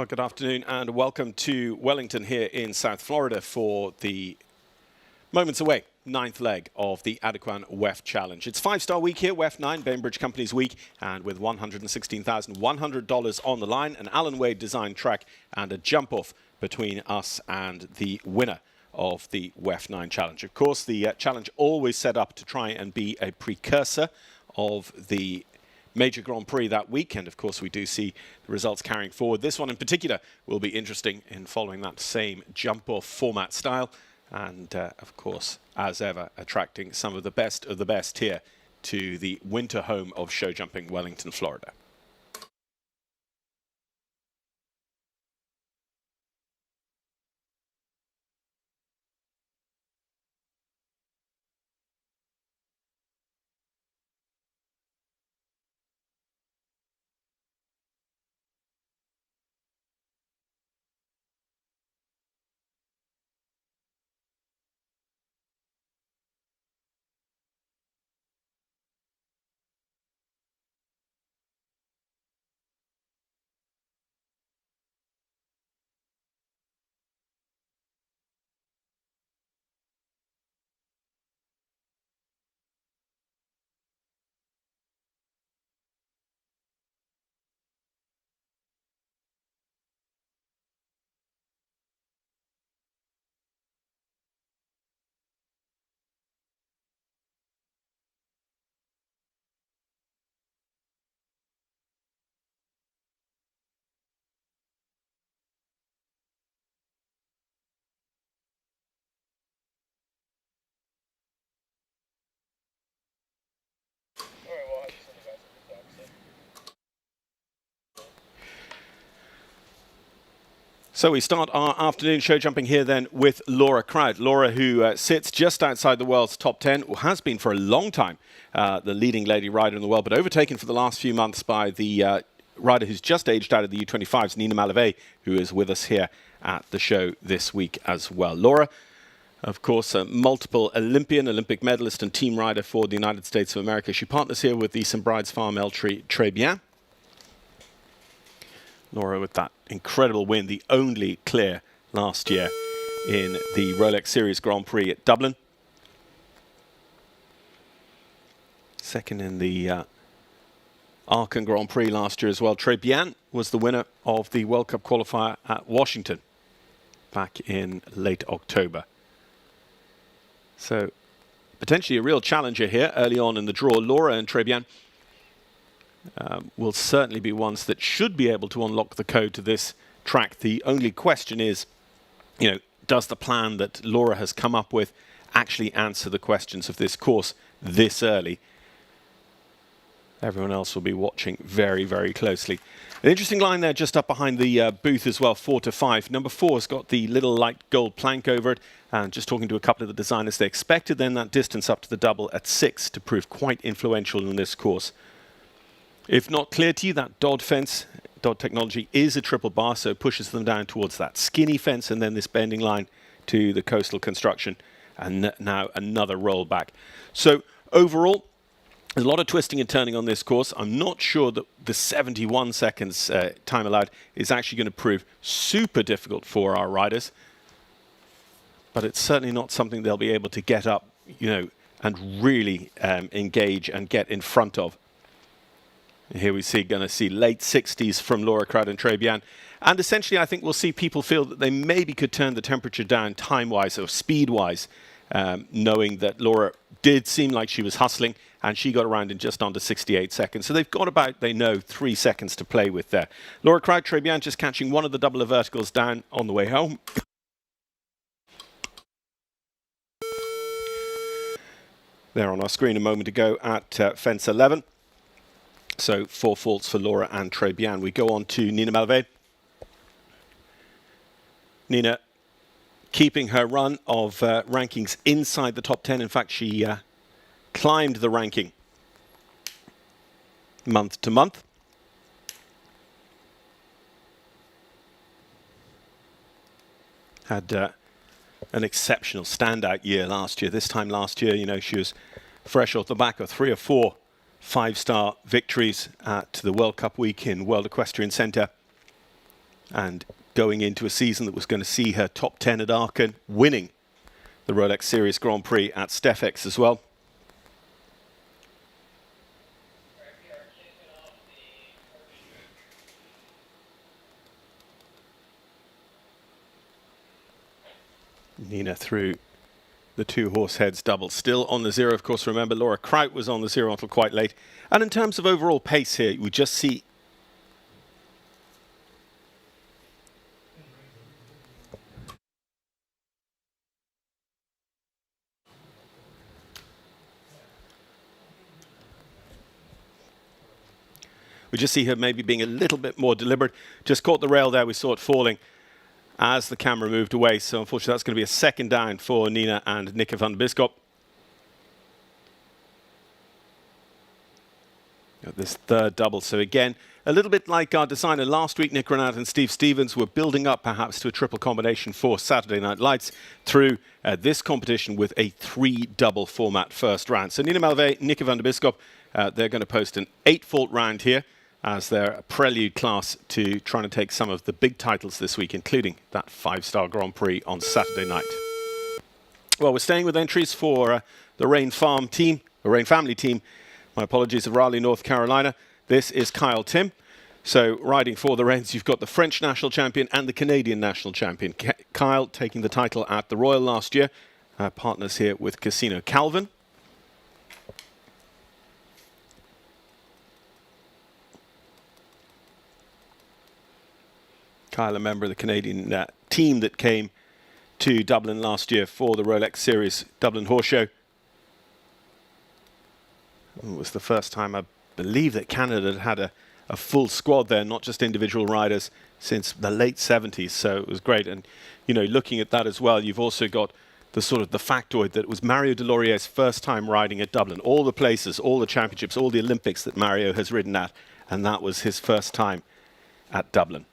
Well, good afternoon and welcome to Wellington here in South Florida for the moments away 9th leg of the Adequan WEF Challenge. It's 5-star week here, WEF 9, Bainbridge Company's week, and with $116,100 on the line, an Alan Wade designed track and a jump-off between us and the winner of the WEF 9 Challenge. Of course, the challenge always set up to try and be a precursor of the Major Grand Prix that weekend. Of course, we do see the results carrying forward. This one in particular will be interesting in following that same jump-off format style. And, of course, as ever, attracting some of the best here to the winter home of show jumping, Wellington, Florida. So we start our afternoon show jumping here then with Laura Kraut. Laura, who sits just outside the world's top 10, has been for a long time the leading lady rider in the world, but overtaken for the last few months by the rider who's just aged out of the U25s, Nina Malave, who is with us here at the show this week as well. Laura, of course, a multiple Olympian, Olympic medalist and team rider for the United States of America. She partners here with the St. Bride's Farm Eltry Très Bien. Laura with that incredible win, the only clear last year in the Rolex Series Grand Prix at Dublin. Second in the Aachen Grand Prix last year as well. Très Bien was the winner of the World Cup qualifier at Washington back in late October. So potentially a real challenger here early on in the draw. Laura and Très Bien will certainly be ones that should be able to unlock the code to this track. The only question is, does the plan that Laura has come up with actually answer the questions of this course this early? Everyone else will be watching very, very closely. An interesting line there just up behind the booth as well, 4 to 5. Number 4 has got the little light gold plank over it. And just talking to a couple of the designers, they expected then that distance up to the double at 6 to prove quite influential in this course. If not clear to you, that Dodd fence, Dodd technology, is a triple bar, so it pushes them down towards that skinny fence and then this bending line to the coastal construction, and now another roll back. So overall, there's a lot of twisting and turning on this course. I'm not sure that the 71 seconds time allowed is actually going to prove super difficult for our riders, but it's certainly not something they'll be able to get up, and really engage and get in front of. Here we going to see late 60s from Laura Kraut and Très Bien. And essentially, I think we'll see people feel that they maybe could turn the temperature down time-wise or speed-wise, knowing that Laura did seem like she was hustling, and she got around in just under 68 seconds. So they've got about, 3 seconds to play with there. Laura Kraut, Très Bien just catching one of the double verticals down on the way home. There on our screen a moment ago at fence 11. So 4 faults for Laura and Très Bien. We go on to Nina Malave. Nina keeping her run of rankings inside the top 10. In fact, she climbed the ranking month to month. Had an exceptional standout year last year. This time last year, she was fresh off the back of 3 or 4 5-star victories at the World Cup week in World Equestrian Centre. and going into a season that was going to see her top 10 at Aachen, winning the Rolex Series Grand Prix at Steffex as well. Nina through the 2 horse heads double, still on the 0. Of course, remember, Laura Kraut was on the 0 until quite late. And in terms of overall pace here, we just see her maybe being a little bit more deliberate. Just caught the rail there. We saw it falling as the camera moved away. So unfortunately, that's going to be a second down for Nina and Nikke van Bisschop. Got this third double. So again, a little bit like our designer last week, Nick Renat and Steve Stevens were building up perhaps to a triple combination for Saturday Night Lights through this competition with a 3-double format first round. So Nina Malave, Nikke van Bisschop, they're going to post an 8-fault round here as their prelude class to trying to take some of the big titles this week, including that 5-star Grand Prix on Saturday night. Well, we're staying with entries for the Rain Farm team, the Rain family team. My apologies, of Raleigh, North Carolina. This is Kyle Timm. So riding for the Rains, you've got the French national champion and the Canadian national champion. Kyle taking the title at the Royal last year. Partners here with Casino Calvin. Kyle, a member of the Canadian team that came to Dublin last year for the Rolex Series Dublin Horse Show. It was the first time, I believe, that Canada had a full squad there, not just individual riders, since the late 70s. So it was great. And, you know, looking at that as well, you've also got the sort of the factoid that it was Mario Delorier's first time riding at Dublin. All the places, all the championships, all the Olympics that Mario has ridden at, and that was his first time at Dublin.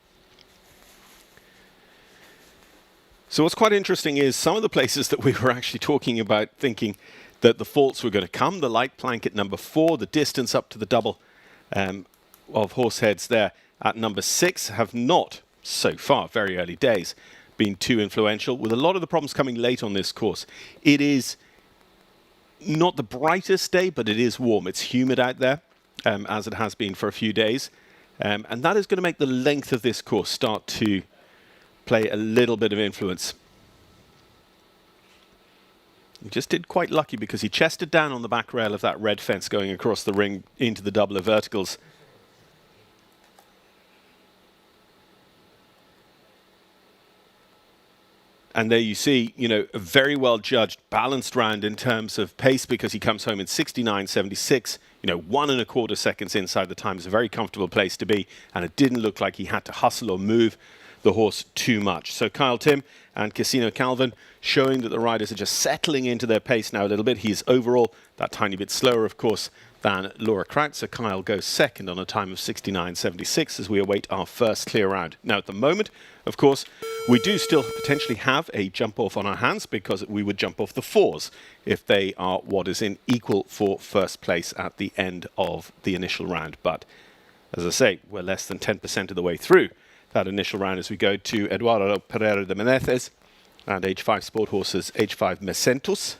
So what's quite interesting is some of the places that we were actually talking about thinking that the faults were going to come, the light plank at number 4, the distance up to the double of horse heads there at number 6 have not, so far, very early days, been too influential, with a lot of the problems coming late on this course. It is not the brightest day, but it is warm. It's humid out there, as it has been for a few days. And that is going to make the length of this course start to play a little bit of influence. He just did quite lucky because he chested down on the back rail of that red fence going across the ring into the double of verticals. And there you see, you know, a very well judged, balanced round in terms of pace because he comes home in 69.76, you know, 1¼ seconds inside the time. Is a very comfortable place to be, and it didn't look like he had to hustle or move the horse too much. So Kyle Timm and Casino Calvin showing that the riders are just settling into their pace now a little bit. He's overall that tiny bit slower, of course, than Laura Kraut. So Kyle goes second on a time of 69.76 as we await our first clear round. Now, at the moment, of course, we do still potentially have a jump off on our hands because we would jump off the 4s if they are what is in equal for first place at the end of the initial round. But as I say, we're less than 10% of the way through that initial round as we go to Eduardo Pereira de Menezes and H5 Sport Horses H5 Mesentos.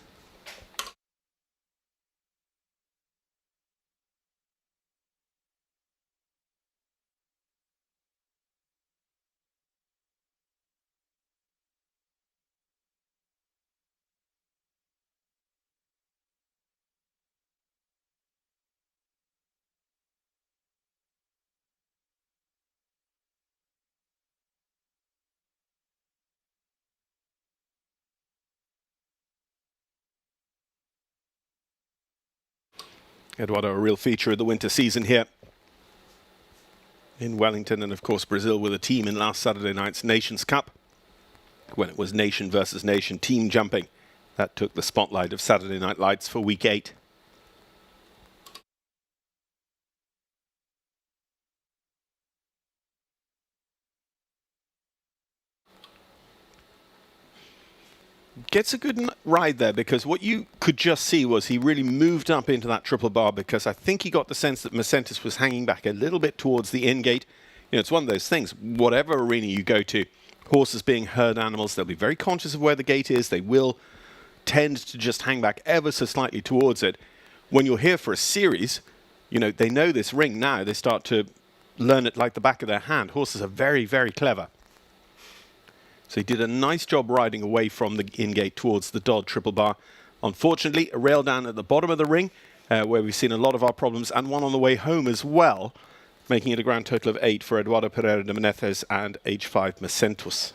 Eduardo, a real feature of the winter season here in Wellington, and of course Brazil with a team in last Saturday night's Nations Cup when it was nation versus nation team jumping that took the spotlight of Saturday Night Lights for week 8. Gets a good ride there because what you could just see was he really moved up into that triple bar because I think he got the sense that Mesentos was hanging back a little bit towards the in gate. it's one of those things. Whatever arena you go to, horses being herd animals, they'll be very conscious of where the gate is. They will tend to just hang back ever so slightly towards it. When you're here for a series, they know this ring now. They start to learn it like the back of their hand. Horses are very, very clever. So he did a nice job riding away from the in-gate towards the Dodd triple bar. Unfortunately, a rail down at the bottom of the ring, where we've seen a lot of our problems, and one on the way home as well, making it a grand total of 8 for Eduardo Pereira de Menezes and H5 Mecentus.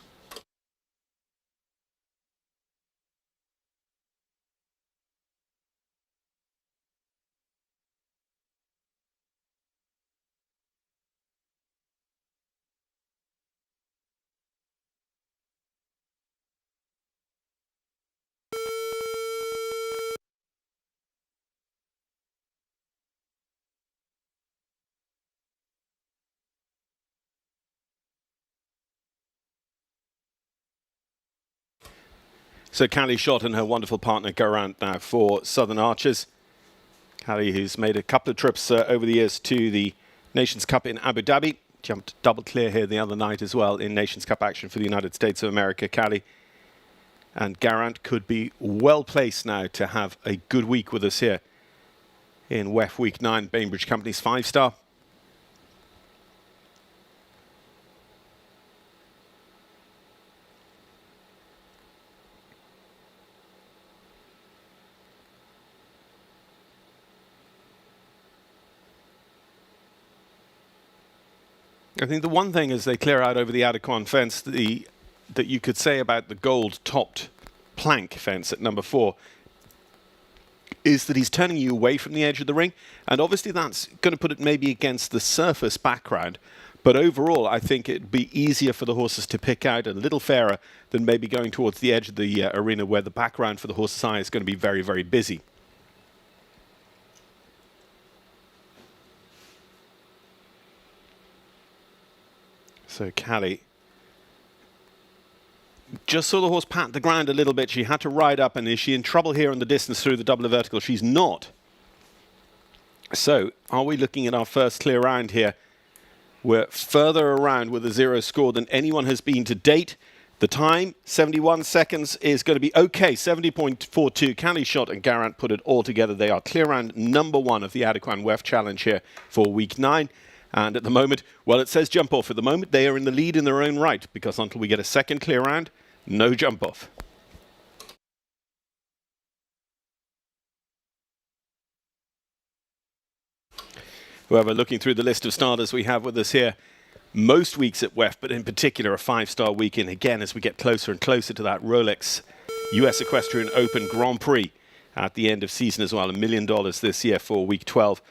So Callie Schott and her wonderful partner Gaurant now for Southern Archers. Callie, who's made a couple of trips over the years to the Nations Cup in Abu Dhabi. Jumped double clear here the other night as well in Nations Cup action for the United States of America. Callie and Gaurant could be well placed now to have a good week with us here in WEF Week 9, Bainbridge Company's 5-star. I think the one thing as they clear out over the Adequan fence that you could say about the gold-topped plank fence at number 4 is that he's turning you away from the edge of the ring, and obviously that's going to put it maybe against the surface background, but overall I think it'd be easier for the horses to pick out, a little fairer than maybe going towards the edge of the arena where the background for the horse's eye is going to be very, very busy. So Callie just saw the horse pat the ground a little bit. She had to ride up, and is she in trouble here in the distance through the double vertical? She's not. So are we looking at our first clear round here? We're further around with a 0 score than anyone has been to date. The time, 71 seconds, is going to be okay. 70.42. Callie Schott and Gaurant put it all together. They are clear round number 1 of the Adequan WEF Challenge here for week 9. And at the moment, well, it says jump off. At the moment, they are in the lead in their own right, because until we get a second clear round, no jump off. However, looking through the list of starters we have with us here, most weeks at WEF, but in particular a 5-star weekend, again, as we get closer and closer to that Rolex US Equestrian Open Grand Prix at the end of season as well. $1 million this year for week 12.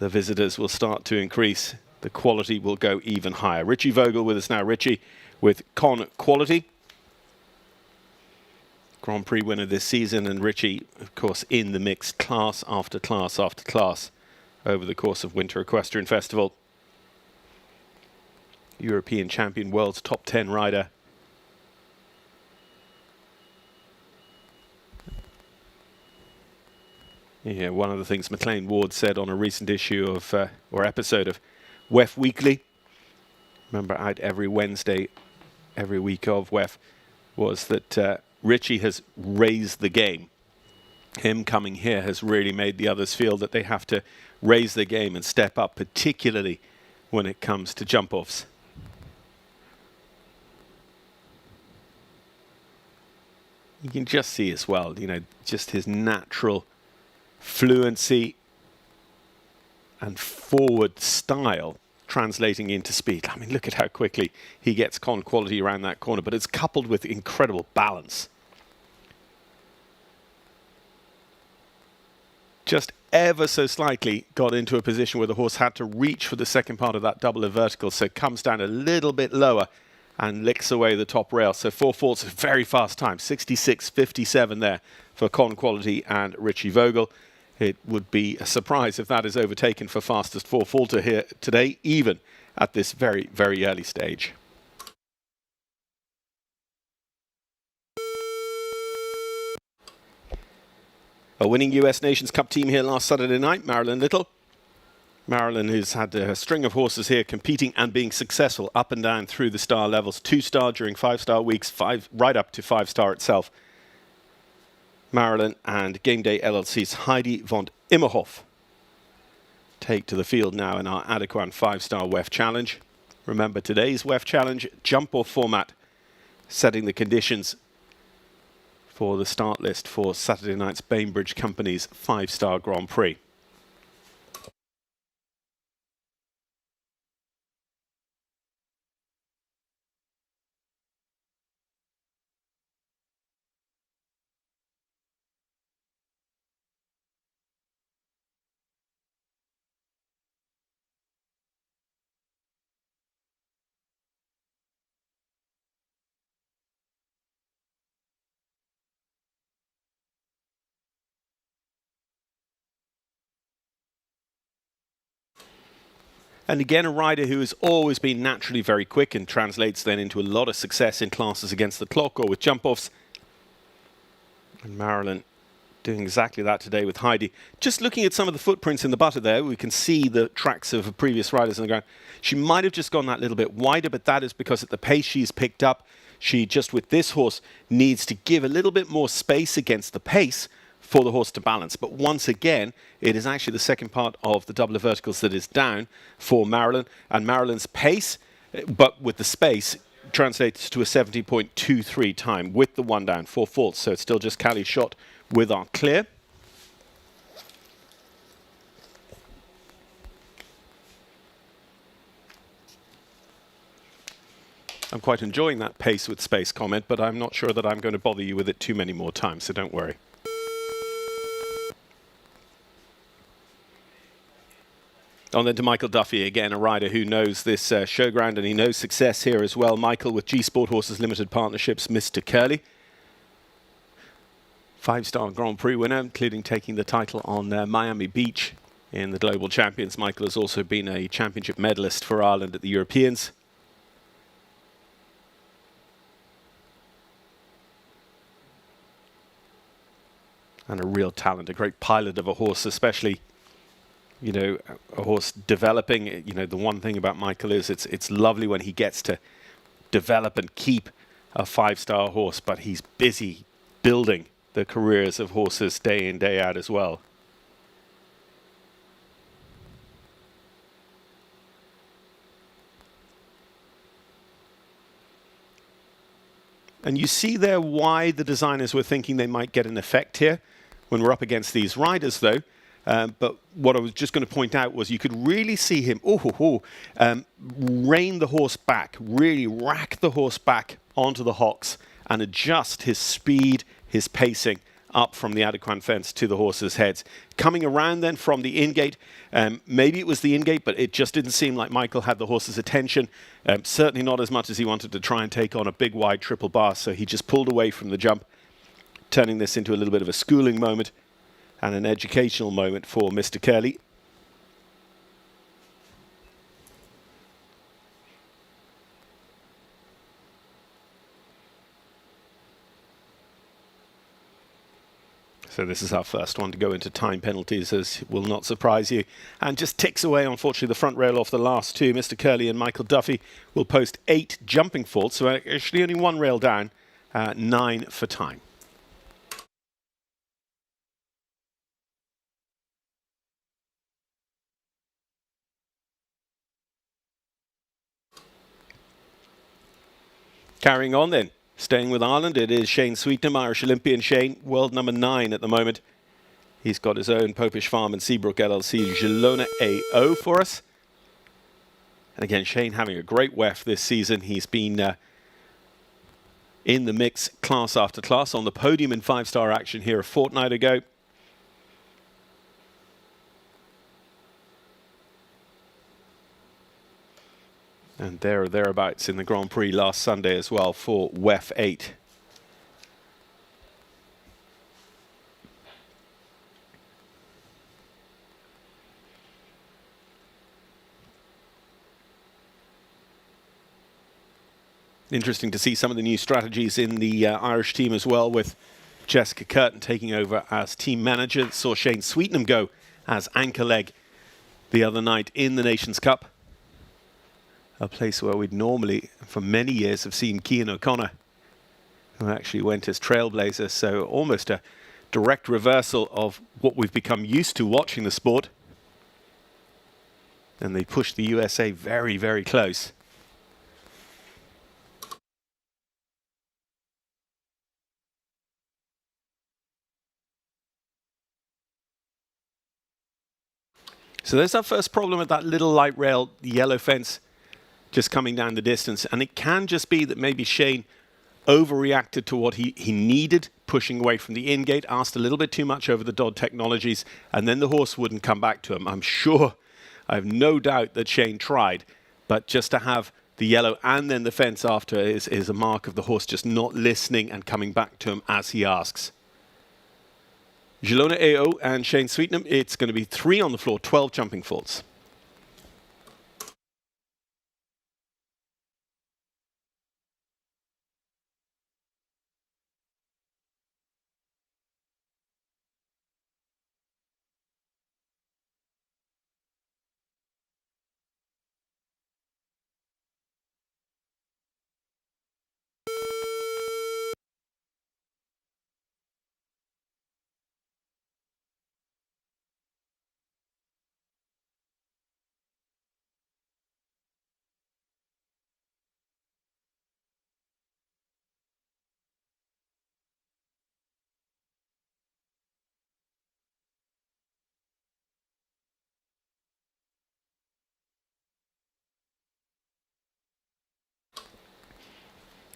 The visitors will start to increase. The quality will go even higher. Richie Vogel with us now. Richie with Con Quality. Grand Prix winner this season, and Richie, of course, in the mix class after class after class over the course of Winter Equestrian Festival. European champion, world's top 10 rider. Yeah, one of the things McLain Ward said on a recent issue of, or episode of WEF Weekly, remember out every Wednesday, every week of WEF, was that Richie has raised the game. Him coming here has really made the others feel that they have to raise their game and step up, particularly when it comes to jump-offs. You can just see as well, just his natural fluency and forward style translating into speed. I mean, look at how quickly he gets Con Quality around that corner, but it's coupled with incredible balance. Just ever so slightly got into a position where the horse had to reach for the second part of that double vertical, so it comes down a little bit lower and licks away the top rail. So 4 faults, a very fast time, 66.57 there for Con Quality and Richie Vogel. It would be a surprise if that is overtaken for fastest 4-faulter here today, even at this very, very early stage. A winning US Nations Cup team here last Saturday night, Marilyn Little. Marilyn, who's had a string of horses here competing and being successful up and down through the star levels. 2-star during 5-star weeks, right up to 5-star itself. Marilyn and Game Day LLC's Heidi von Immerhoff take to the field now in our Adequan 5-star WEF Challenge. Remember, today's WEF Challenge jump-off format, setting the conditions for the start list for Saturday night's Bainbridge Company's 5-star Grand Prix. And again, a rider who has always been naturally very quick and translates then into a lot of success in classes against the clock or with jump-offs. And Marilyn doing exactly that today with Heidi. Just looking at some of the footprints in the butter there, we can see the tracks of previous riders on the ground. She might have just gone that little bit wider, but that is because at the pace she's picked up, she just with this horse needs to give a little bit more space against the pace for the horse to balance. But once again, it is actually the second part of the double verticals that is down for Marilyn. And Marilyn's pace, but with the space, translates to a 70.23 time with the one down, 4 faults. So it's still just Callie Schott with our clear. I'm quite enjoying that pace with space comment, but I'm not sure that I'm going to bother you with it too many more times, so don't worry. On then to Michael Duffy, again a rider who knows this showground and he knows success here as well. Michael with G Sport Horses Limited Partnerships, Mr. Curly. 5-star Grand Prix winner, including taking the title on Miami Beach in the Global Champions. Michael has also been a championship medalist for Ireland at the Europeans. And a real talent, a great pilot of a horse, especially, you know, a horse developing. You know, the one thing about Michael is it's lovely when he gets to develop and keep a 5-star horse, but he's busy building the careers of horses day in, day out as well. And you see there why the designers were thinking they might get an effect here when we're up against these riders, though. But what I was just going to point out was you could really see him rein the horse back, really rack the horse back onto the hocks and adjust his speed, his pacing up from the Adequan fence to the horses' heads. Coming around then from the in-gate, maybe it was the in-gate, but it just didn't seem like Michael had the horse's attention, certainly not as much as he wanted to try and take on a big wide triple bar, so he just pulled away from the jump, turning this into a little bit of a schooling moment and an educational moment for Mr. Curly. So this is our first one to go into time penalties, as will not surprise you. And just ticks away, unfortunately, the front rail off the last two. Mr. Curly and Michael Duffy will post 8 jumping faults, so actually only 1 rail down, 9 for time. Carrying on then. Staying with Ireland, it is Shane Sweetnam, Irish Olympian Shane, world number 9 at the moment. He's got his own Popish Farm and Seabrook LLC Gelona AO for us. And again, Shane having a great WEF this season. He's been in the mix class after class, on the podium in 5-star action here a fortnight ago. And there or thereabouts in the Grand Prix last Sunday as well for WEF 8. Interesting to see some of the new strategies in the Irish team as well, with Jessica Curtin taking over as team manager. Saw Shane Sweetnam go as anchor leg the other night in the Nations Cup. A place where we'd normally, for many years, have seen Cian O'Connor, who actually went as trailblazer. So almost a direct reversal of what we've become used to watching the sport. And they pushed the USA very, very close. So there's our first problem with that little light rail, the yellow fence just coming down the distance. And it can just be that maybe Shane overreacted to what he needed, pushing away from the in-gate, asked a little bit too much over the Dodd technologies, and then the horse wouldn't come back to him. I'm sure, I have no doubt that Shane tried, but just to have the yellow and then the fence after is a mark of the horse just not listening and coming back to him as he asks. Gilona AO and Shane Sweetnam, it's going to be 3 on the floor, 12 jumping faults.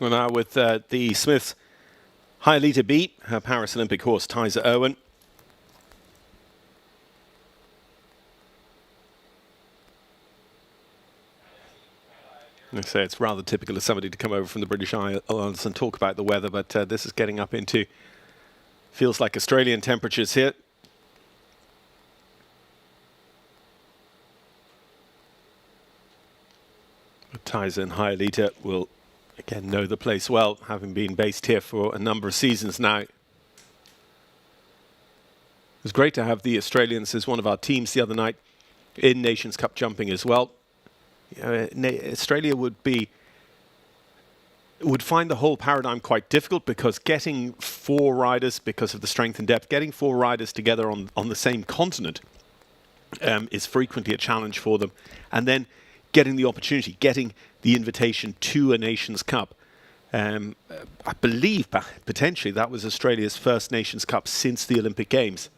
Well, now with the Smiths Hialeah beat, her Paris Olympic horse Thaisa Erwin. I say it's rather typical of somebody to come over from the British Isles and talk about the weather, but this is getting up into, feels like Australian temperatures here. But Thaisa and Hialeah will again know the place well, having been based here for a number of seasons now. It was great to have the Australians as one of our teams the other night in Nations Cup jumping as well. Australia would find the whole paradigm quite difficult because getting 4 riders, because of the strength and depth, getting 4 riders together on the same continent is frequently a challenge for them. And then getting the opportunity, getting the invitation to a Nations Cup. I believe potentially that was Australia's first Nations Cup since the Olympic Games.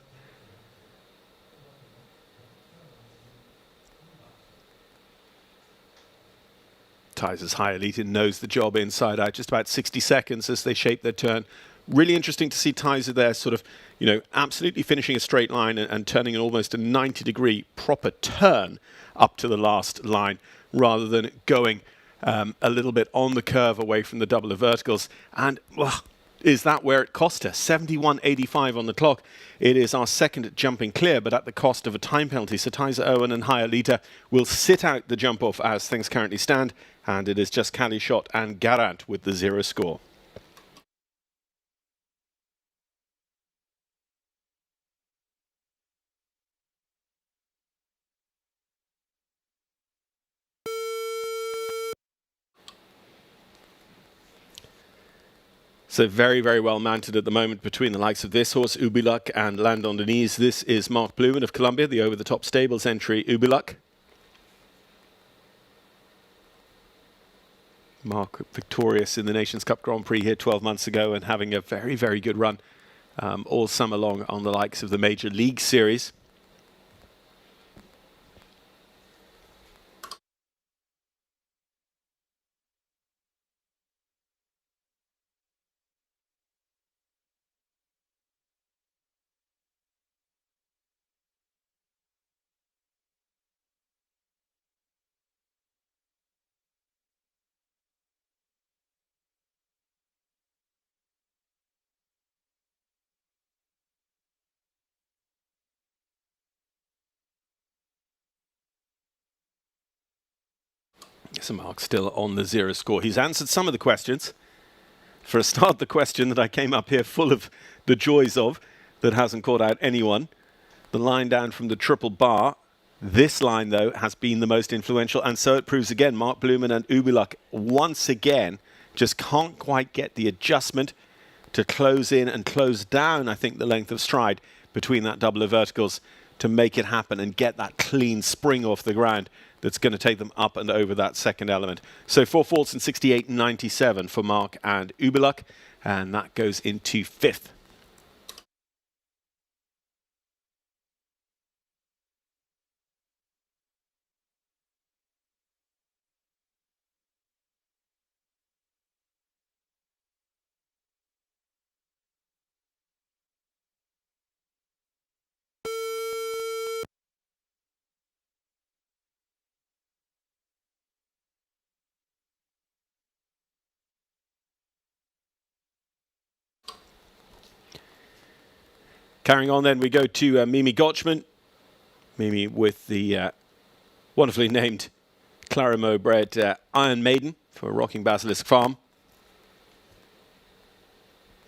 Thaisa's Hialeah knows the job inside out, just about 60 seconds as they shape their turn. Really interesting to see Thaisa there sort of, you know, absolutely finishing a straight line and turning an almost a 90-degree proper turn up to the last line, rather than going a little bit on the curve away from the double of verticals. And well, is that where it cost her? 71.85 on the clock. It is our second jumping clear, but at the cost of a time penalty. So Thaisa Erwin and Hialeah will sit out the jump off as things currently stand, and it is just Callie Schott and Kraut with the 0 score. So very, very well mounted at the moment between the likes of this horse, Ubulak, and Landon Denise. This is Mark Bluman of Columbia, the over-the-top stables entry, Ubulak. Mark victorious in the Nations Cup Grand Prix here 12 months ago and having a very, very good run all summer long on the likes of the Major League Series. So Mark still on the 0 score. He's answered some of the questions. For a start, the question that I came up here full of the joys of, that hasn't caught out anyone. The line down from the triple bar This line, though, has been the most influential, and so it proves again. Mark Bluman and Ubelak once again just can't quite get the adjustment to close in and close down, I think, the length of stride between that double of verticals to make it happen and get that clean spring off the ground that's going to take them up and over that second element. So 4 faults in 68.97 for Mark and Ubelak, and that goes into 5th. Carrying on then, we go to Mimi Gotchman. Mimi with the wonderfully named Clarimo bred Iron Maiden for Rocking Basilisk Farm.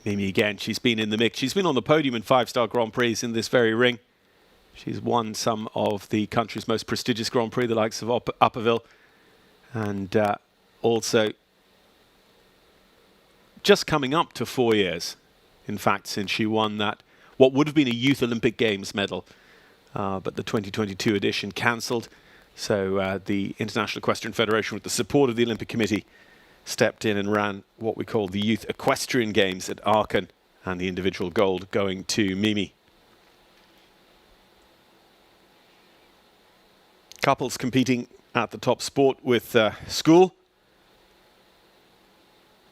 Mimi again, she's been in the mix. She's been on the podium in 5-star Grand Prix in this very ring. She's won some of the country's most prestigious Grand Prix, the likes of Upperville. And also just coming up to 4 years, in fact, since she won that, what would have been a Youth Olympic Games medal, but the 2022 edition cancelled. So the International Equestrian Federation, with the support of the Olympic Committee, stepped in and ran what we call the Youth Equestrian Games at Aachen, and the individual gold going to Mimi. Couples competing at the top sport with school,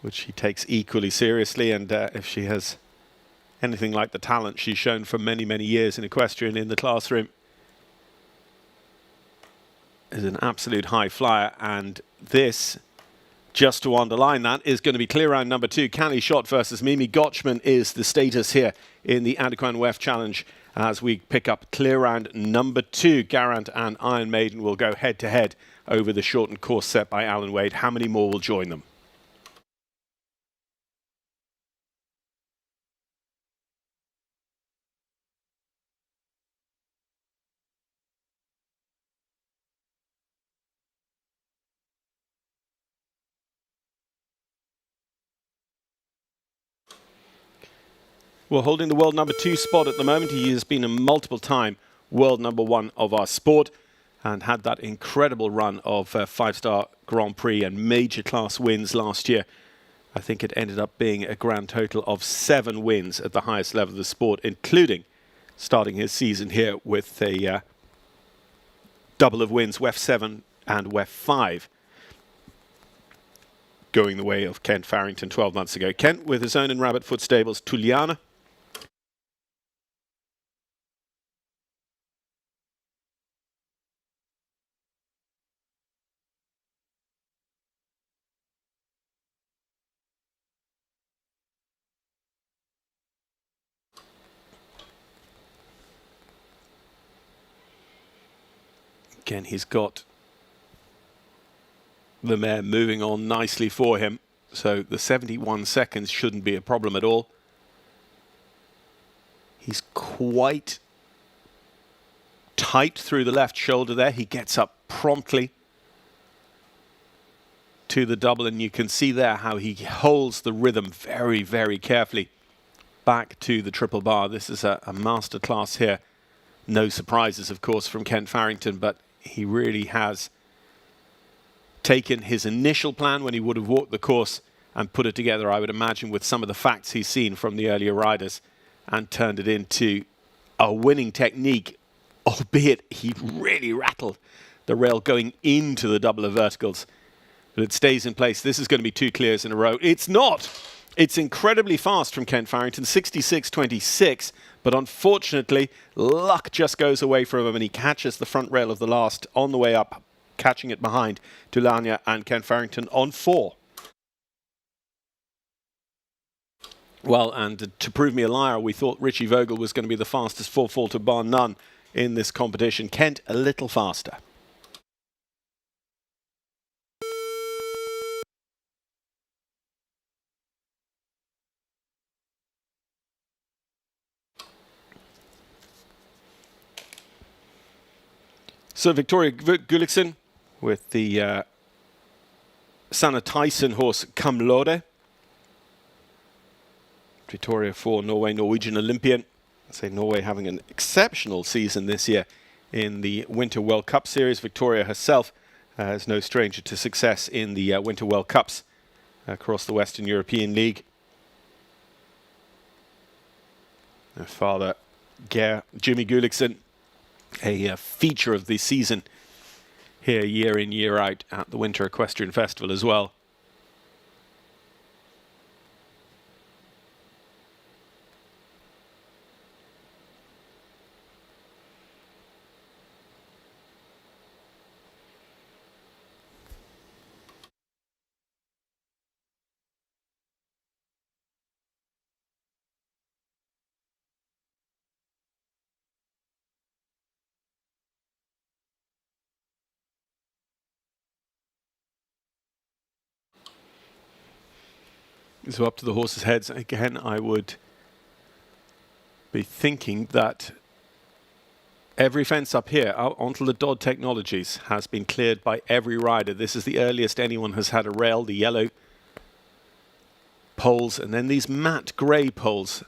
which she takes equally seriously, and if she has anything like the talent she's shown for many, many years in equestrian in the classroom, is an absolute high flyer. And this, just to underline that, is going to be clear round number 2. Callie Schott versus Mimi Gotchman is the status here in the Adequan WEF Challenge as we pick up clear round number 2. Garant and Iron Maiden will go head-to-head over the shortened course set by Alan Wade. How many more will join them? Well, holding the world number 2 spot at the moment. He has been a multiple-time world number 1 of our sport and had that incredible run of 5-star Grand Prix and major class wins last year. I think it ended up being a grand total of 7 wins at the highest level of the sport, including starting his season here with a double of wins, WEF 7 and WEF 5. Going the way of Kent Farrington 12 months ago. Kent with his own in Rabbit Foot Stables, Tuliana. Again, he's got the mare moving on nicely for him, so the 71 seconds shouldn't be a problem at all. He's quite tight through the left shoulder there. He gets up promptly to the double, and you can see there how he holds the rhythm very, very carefully back to the triple bar. This is a masterclass here. No surprises, of course, from Kent Farrington, but he really has taken his initial plan when he would have walked the course and put it together, I would imagine, with some of the facts he's seen from the earlier riders, and turned it into a winning technique, albeit he really rattled the rail going into the double of verticals. But it stays in place. This is going to be 2 clears in a row. It's not. It's incredibly fast from Kent Farrington, 66.26, but unfortunately, luck just goes away from him, and he catches the front rail of the last on the way up, catching it behind Tulania and Kent Farrington on 4. Well, and to prove me a liar, we thought Richie Vogel was going to be the fastest 4-faulter bar none in this competition. Kent a little faster. So Victoria Gulliksen with the Sanne Tyson horse Kamlode. Victoria for Norway, Norwegian Olympian. I say Norway having an exceptional season this year in the Winter World Cup Series. Victoria herself is no stranger to success in the Winter World Cups across the Western European League. Her father, Jimmy Gulliksen, a feature of the season here year in, year out at the Winter Equestrian Festival as well. So up to the horses' heads again, I would be thinking that every fence up here out onto the Dodd Technologies has been cleared by every rider. This is the earliest anyone has had a rail, the yellow poles, and then these matte grey poles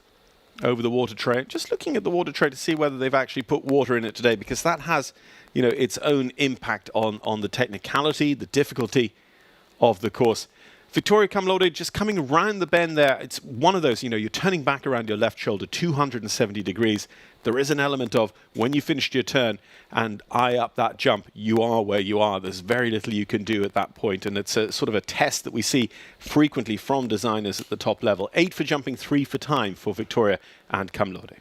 over the water tray. Just looking at the water tray to see whether they've actually put water in it today, because that has, you know, its own impact on the technicality, the difficulty of the course. Victoria Kamlode just coming around the bend there. It's one of those, you know, you're turning back around your left shoulder 270 degrees. There is an element of when you finished your turn and eye up that jump, you are where you are. There's very little you can do at that point, and it's a sort of a test that we see frequently from designers at the top level. 8 for jumping, 3 for time for Victoria and Kamlode.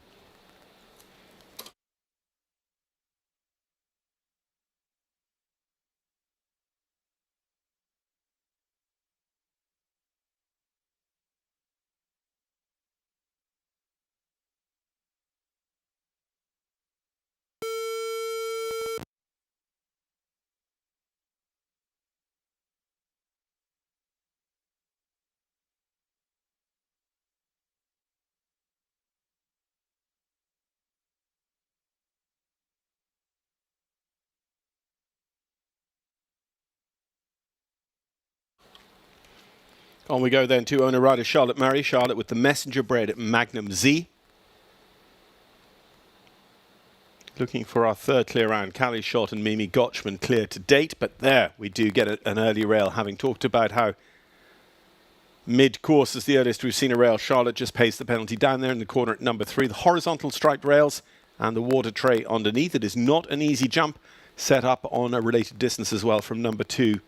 On we go then to owner rider Charlotte Murray. Charlotte with the messenger bred at Magnum Z. Looking for our third clear round. Callie Schott and Mimi Gotchman clear to date, but there we do get an early rail, having talked about how mid-course is the earliest we've seen a rail. Charlotte just pays the penalty down there in the corner at number 3. The horizontal striped rails and the water tray underneath. It is not an easy jump, set up on a related distance as well from number 2.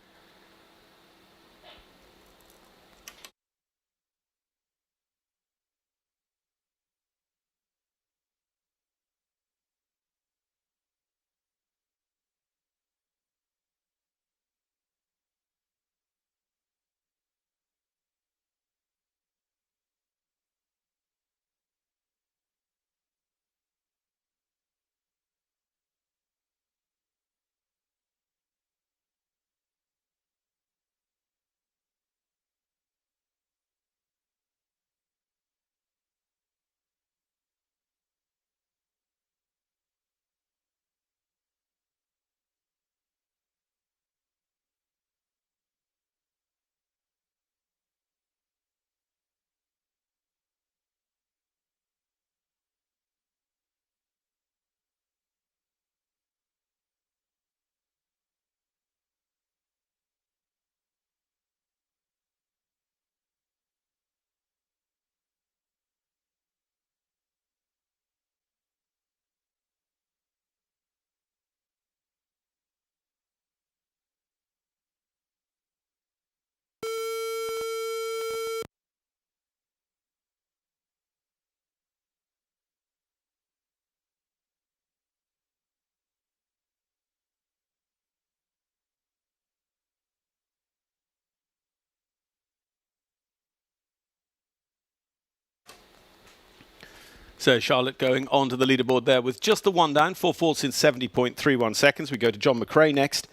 So Charlotte going onto the leaderboard there with just the one down. 4 falls in 70.31 seconds. We go to John McRae next.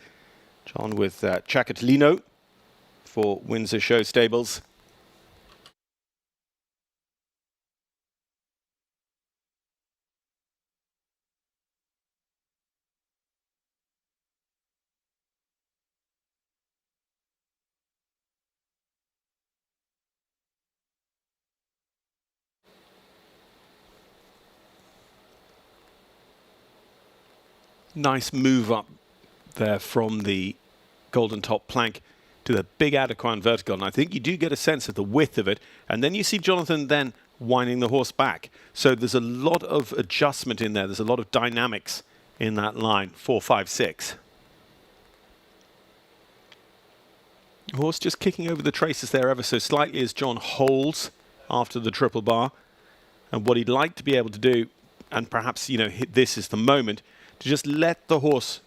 John with Chakatlino for Windsor Show Stables. Nice move up there from the golden top plank to the big Adequan vertical. And I think you do get a sense of the width of it. And then you see Jonathan then winding the horse back. So there's a lot of adjustment in there. There's a lot of dynamics in that line, 4, 5, 6. Horse just kicking over the traces there ever so slightly as John holds after the triple bar. And what he'd like to be able to do, and perhaps, you know, this is the moment, to just let the horse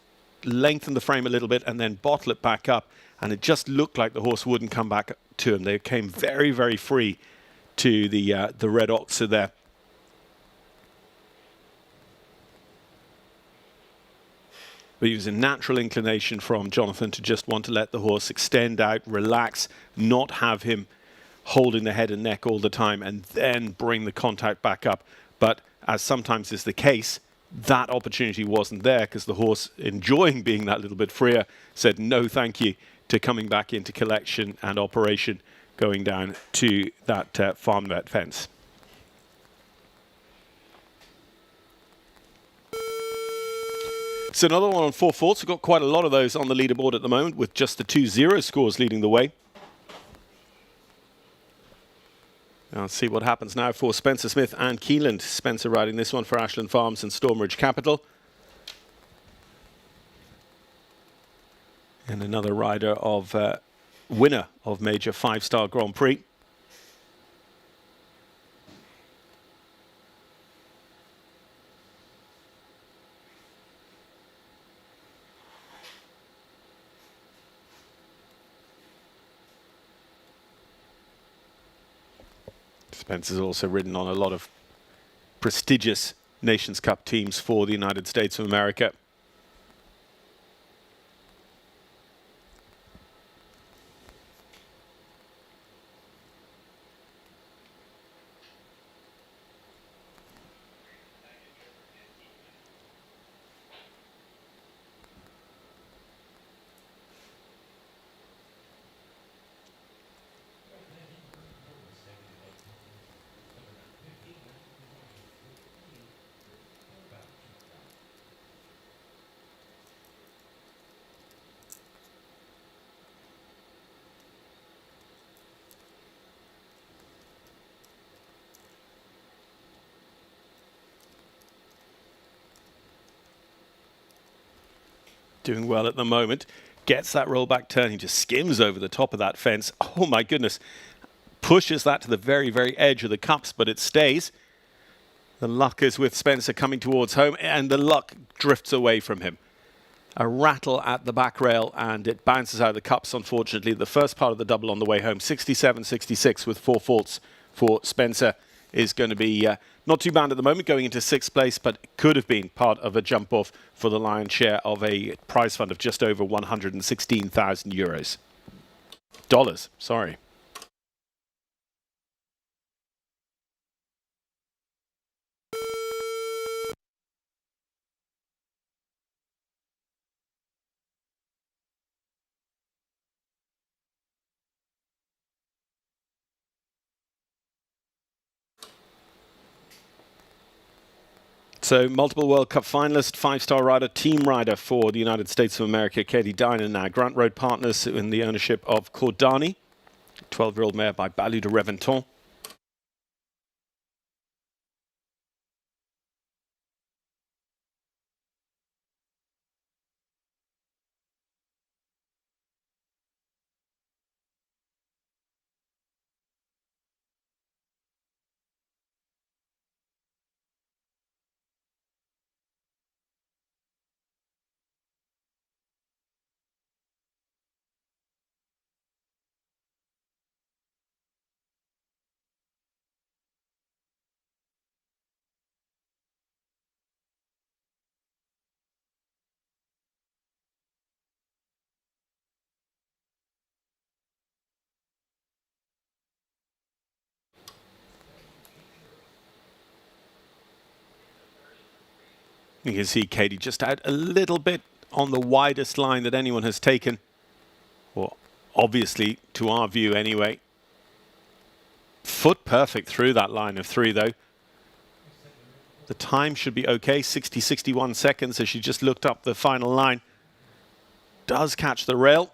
lengthen the frame a little bit and then bottle it back up. And it just looked like the horse wouldn't come back to him. They came very, very free to the red oxer there. But it was a natural inclination from Jonathan to just want to let the horse extend out, relax, not have him holding the head and neck all the time, and then bring the contact back up. But as sometimes is the case, that opportunity wasn't there because the horse, enjoying being that little bit freer, said no thank you to coming back into collection and operation, going down to that farm vet fence. So another one on 4 faults. We've got quite a lot of those on the leaderboard at the moment, with just the 2-0 scores leading the way. Now let's see what happens now for Spencer Smith and Keeland. Spencer riding this one for Ashland Farms and Stormridge Capital. And another rider of winner of major 5-star Grand Prix. Spencer's also ridden on a lot of prestigious Nations Cup teams for the United States of America. Doing well at the moment. Gets that rollback turn. He just skims over the top of that fence. Oh my goodness. Pushes that to the very, very edge of the cups, but it stays. The luck is with Spencer coming towards home, and the luck drifts away from him. A rattle at the back rail, and it bounces out of the cups, unfortunately. The first part of the double on the way home, 67-66 with 4 faults for Spencer, is going to be not too bad at the moment, going into 6th place, but could have been part of a jump off for the lion's share of a prize fund of just over 116,000 euros. Dollars, sorry. So, multiple World Cup finalist, 5-star rider, team rider for the United States of America, Katie Dinan now. Grant Road partners in the ownership of Cordani, 12-year-old mare by Balou de Reventon. You can see Katie just out a little bit on the widest line that anyone has taken. Well, obviously, to our view anyway. Foot perfect through that line of 3, though. The time should be okay, 61 seconds as she just looked up the final line. Does catch the rail.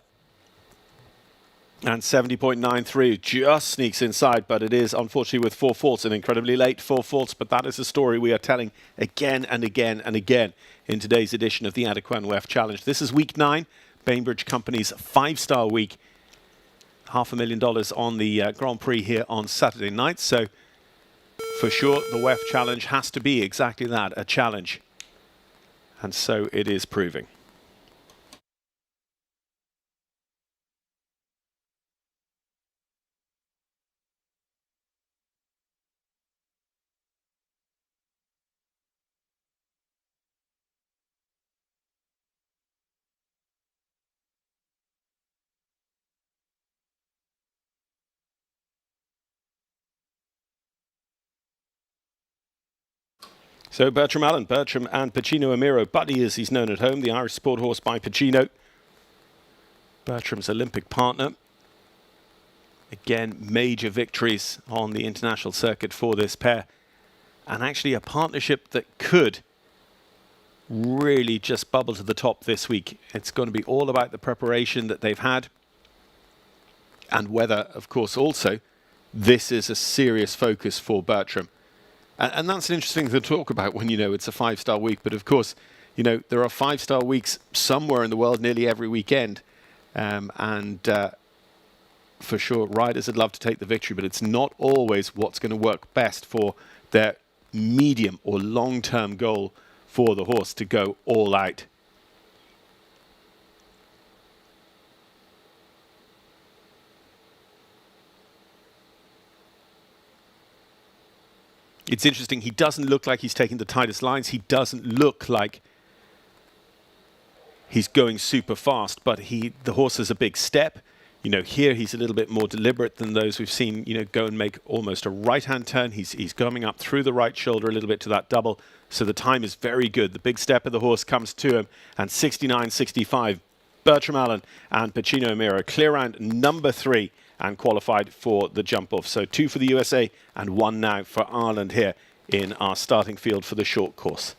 And 70.93 just sneaks inside, but it is unfortunately with 4 faults, an incredibly late 4 faults, but that is a story we are telling again and again and again in today's edition of the Adequan WEF Challenge. This is week 9, Bainbridge Company's 5-star week. $500,000 on the Grand Prix here on Saturday night, so for sure the WEF Challenge has to be exactly that, a challenge. And so it is proving. So Bertram Allen, Bertram and Pacino Amiro, Buddy as he's known at home, the Irish sport horse by Pacino. Bertram's Olympic partner. Again, major victories on the international circuit for this pair. And actually a partnership that could really just bubble to the top this week. It's going to be all about the preparation that they've had. And whether, of course, also, this is a serious focus for Bertram. And that's an interesting thing to talk about when, you know, it's a 5-star week. But of course, you know, there are 5-star weeks somewhere in the world nearly every weekend. For sure, riders would love to take the victory, but it's not always what's going to work best for their medium or long-term goal for the horse to go all out. It's interesting, he doesn't look like he's taking the tightest lines. He doesn't look like he's going super fast, but the horse has a big step. You know, here he's a little bit more deliberate than those we've seen, you know, go and make almost a right-hand turn. He's coming up through the right shoulder a little bit to that double. So the time is very good. The big step of the horse comes to him, and 69.65. Bertram Allen and Pacino Amiro clear round number 3 and qualified for the jump off. So 2 for the USA and 1 now for Ireland here in our starting field for the short course.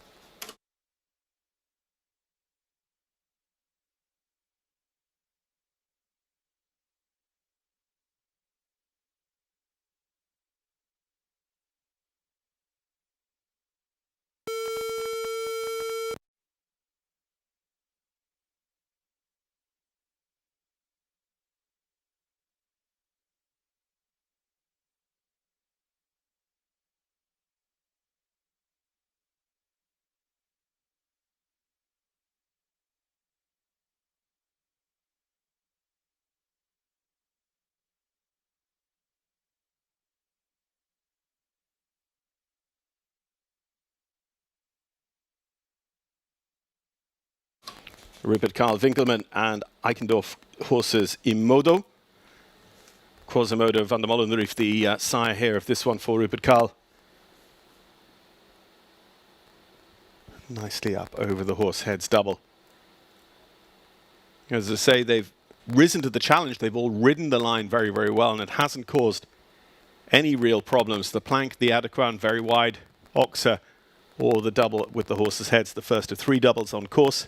Rupert Winkelmann and Eikendorf horses Imodo. Quasimodo van der Molenreef, the sire here of this one for Rupert Carl. Nicely up over the horse, heads double. As I say, they've risen to the challenge. They've all ridden the line very, very well, and it hasn't caused any real problems. The plank, the Adequan, very wide. Oxa, or the double with the horse's heads, the first of 3 doubles on course.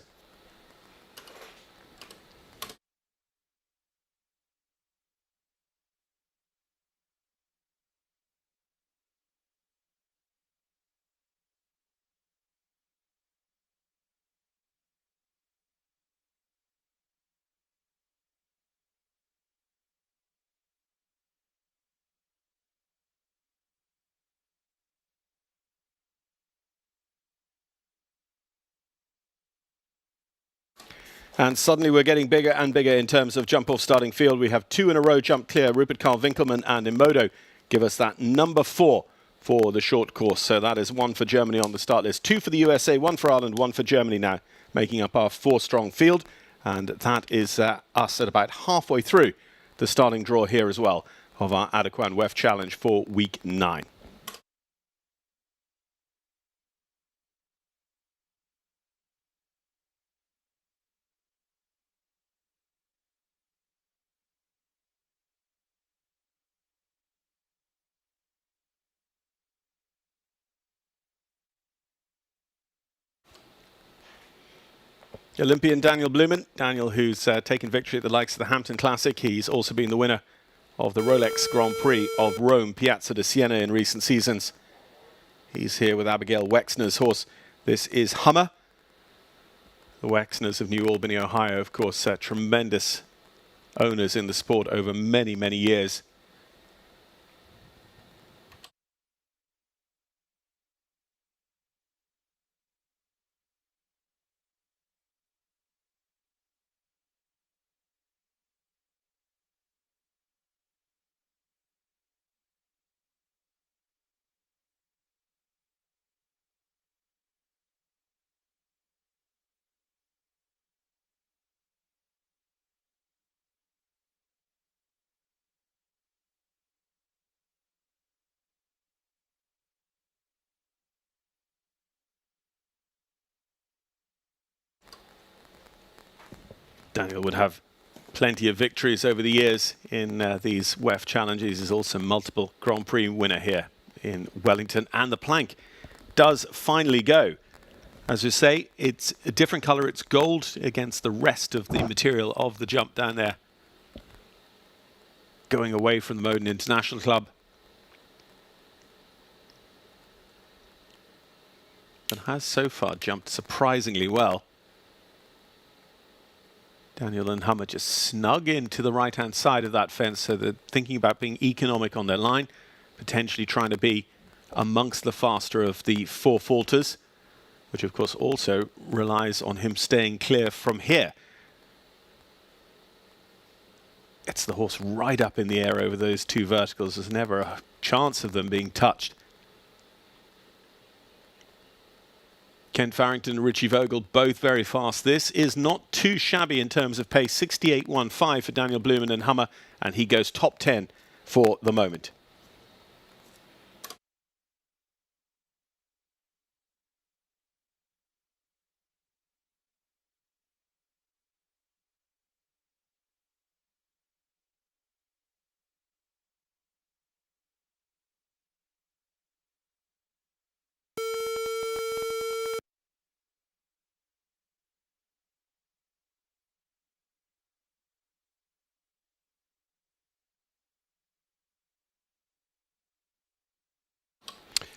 And suddenly we're getting bigger and bigger in terms of jump-off starting field. We have 2 in a row jump clear. Rupert Carl Winkelmann and Imodo give us that number 4 for the short course. So that is 1 for Germany on the start list. 2 for the USA, 1 for Ireland, 1 for Germany now, making up our 4-strong field. And that is us at about halfway through the starting draw here as well of our Adequan WEF Challenge for week 9. Olympian Daniel Bluman. Daniel, who's taken victory at the likes of the Hampton Classic. He's also been the winner of the Rolex Grand Prix of Rome, Piazza di Siena in recent seasons. He's here with Abigail Wexner's horse. This is Hummer. The Wexners of New Albany, Ohio, of course, tremendous owners in the sport over many, many years. Daniel would have plenty of victories over the years in these WEF challenges. He's also multiple Grand Prix winner here in Wellington. And the plank does finally go. As you say, it's a different color. It's gold against the rest of the material of the jump down there. Going away from the Moden International Club. And has so far jumped surprisingly well. Daniel and Hummer just snug into the right-hand side of that fence, so they're thinking about being economic on their line, potentially trying to be amongst the faster of the four falters, which of course also relies on him staying clear from here. Gets the horse right up in the air over those two verticals. There's never a chance of them being touched. Ken Farrington and Richie Vogel, both very fast. This is not too shabby in terms of pace. 68.15 for Daniel Bluman and Hummer, and he goes top 10 for the moment.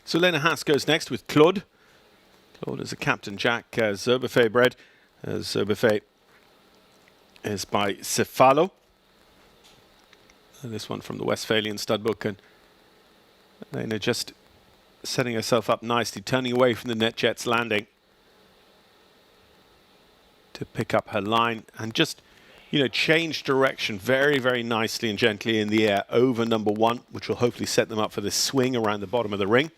So Elena Haas goes next with Claude. Claude is a Captain Jack Zerbuffet bred. Zerbuffet is by Cefalo. And this one from the Westphalian stud book. And Elena just setting herself up nicely, turning away from the NetJets landing to pick up her line and just, you know, change direction very, very nicely and gently in the air over number one, which will hopefully set them up for this swing around the bottom of the ring.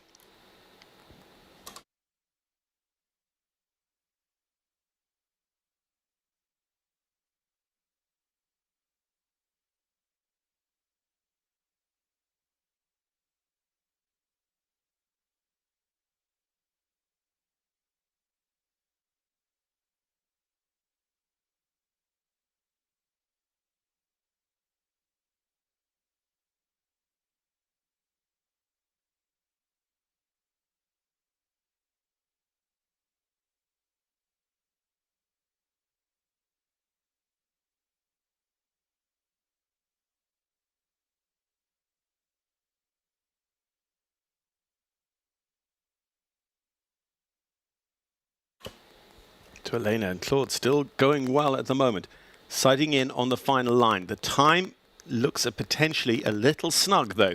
To Elena and Claude, still going well at the moment. Sighting in on the final line. The time looks potentially a little snug, though.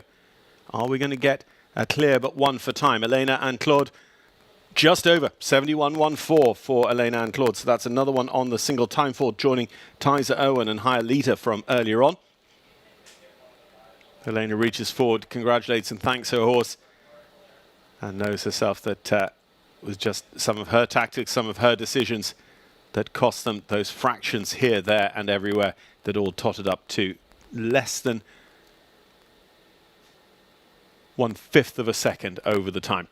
Are we going to get a clear but one for time? Elena and Claude just over 71.14 for Elena and Claude. So that's another one on the single time fault, joining Thaisa Erwin and Hialita from earlier on. Elena reaches forward, congratulates and thanks her horse, and knows herself that was just some of her tactics, some of her decisions that cost them those fractions here, there and everywhere that all totted up to less than 1/5 of a second over the time.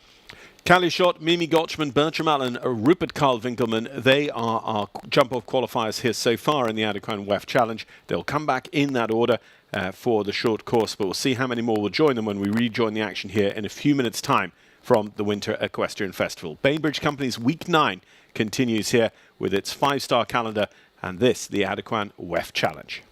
Callie Schott, Mimi Gotchman, Bertram Allen, Rupert Winkelmann, they are our jump-off qualifiers here so far in the Adequan WEF Challenge. They'll come back in that order for the short course, but we'll see how many more will join them when we rejoin the action here in a few minutes' time from the Winter Equestrian Festival. Bainbridge Company's Week 9 continues here with its 5-star calendar, and this, the Adequan WEF Challenge.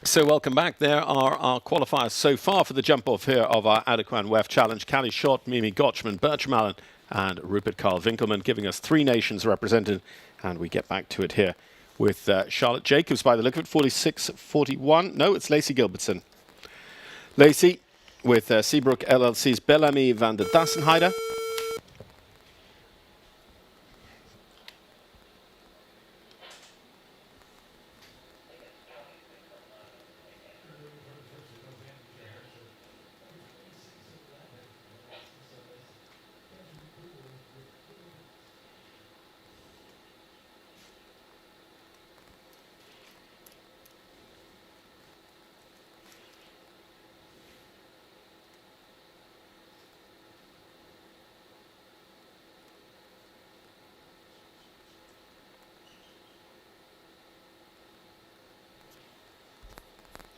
So welcome back. There are our qualifiers so far for the jump off here of our Adequan WEF Challenge. Callie Schott, Mimi Gotchman, Bertram Allen and Rupert Winkelmann giving us 3 nations represented. And we get back to it here with Charlotte Jacobs by the look of it, 46-41. No, it's Lacy Gilbertson. Lacy with Seabrook LLC's Bellamy van der Dassenheide.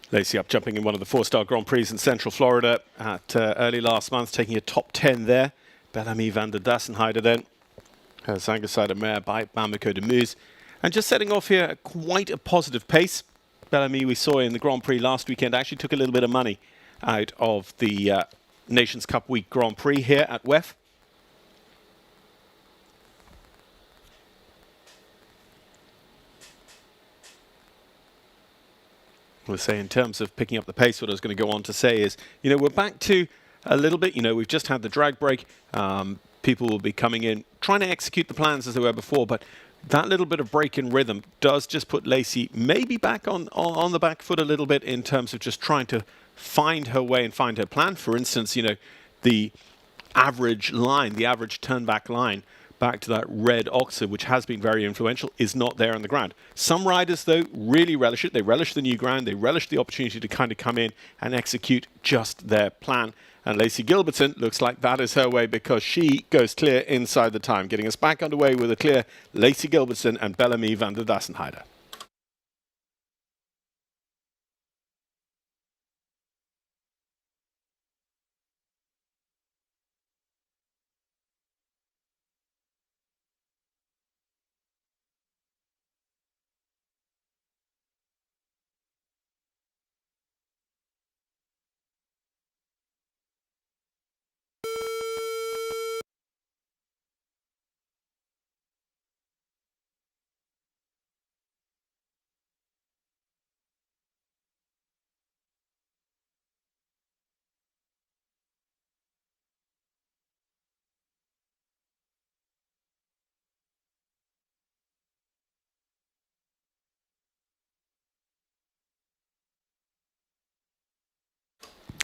Lacy up jumping in one of the 4-star Grand Prix in Central Florida at early last month, taking a top 10 there. Bellamy van der Dassenheide then. Her Zangerside mare by Bamako de Meuse. And just setting off here at quite a positive pace. Bellamy, we saw in the Grand Prix last weekend, actually took a little bit of money out of the Nations Cup Week Grand Prix here at WEF. We'll say in terms of picking up the pace, what I was going to go on to say is, you know, we're back to a little bit, you know, we've just had the drag break. People will be coming in, trying to execute the plans as they were before, but that little bit of break in rhythm does just put Lacy maybe back on the back foot a little bit in terms of just trying to find her way and find her plan. For instance, you know, the average line, the average turn back line, back to that red Oxford, which has been very influential, is not there on the ground. Some riders, though, really relish it. They relish the new ground. They relish the opportunity to kind of come in and execute just their plan. And Lacy Gilbertson looks like that is her way because she goes clear inside the time, getting us back underway with a clear Lacy Gilbertson and Bellamy van der Dassenheide.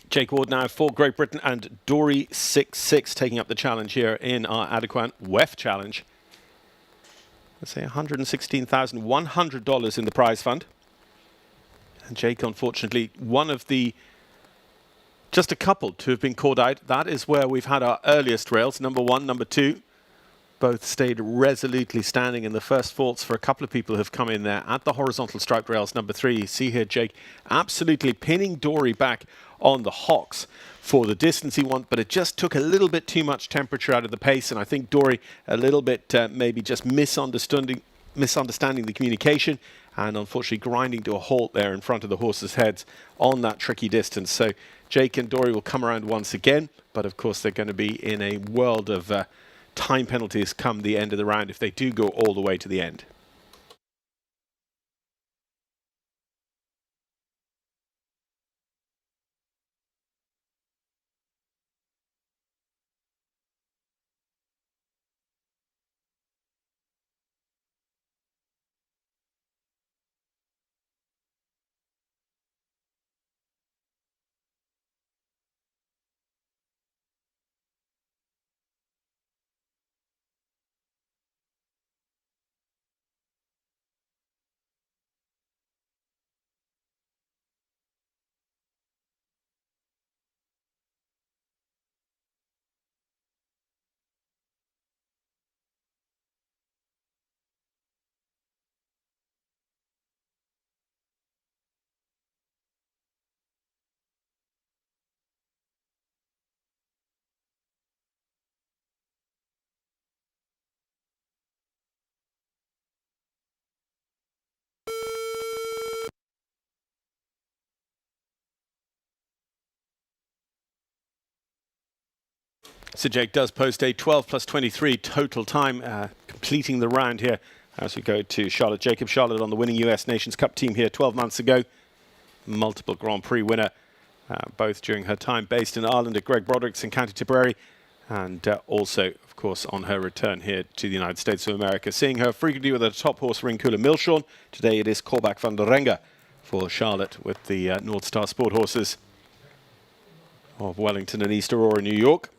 Jake Ward now for Great Britain and Dory 6-6 taking up the challenge here in our Adequan WEF Challenge. Let's say $116,100 in the prize fund. And Jake, unfortunately, one of the just a couple to have been called out. That is where we've had our earliest rails. Number 1, number 2. Both stayed resolutely standing, and the first faults for a couple of people have come in there at the horizontal striped rails. Number 3, you see here Jake absolutely pinning Dory back on the hocks for the distance he wants, but it just took a little bit too much temperature out of the pace, and I think Dory a little bit maybe just misunderstanding the communication, and unfortunately grinding to a halt there in front of the horses' heads on that tricky distance. So Jake and Dory will come around once again, but of course they're going to be in a world of time penalties come the end of the round if they do go all the way to the end. So Jake does post a 12 plus 23 total time, completing the round here as we go to Charlotte Jacobs. Charlotte on the winning US Nations Cup team here 12 months ago. Multiple Grand Prix winner, both during her time based in Ireland at Greg Broderick's in County Tipperary, and also, of course, on her return here to the United States of America. Seeing her frequently with her top horse, Rincula Milshorn. Today it is Corbach van der Renga for Charlotte with the North Star Sport horses of Wellington and East Aurora, New York.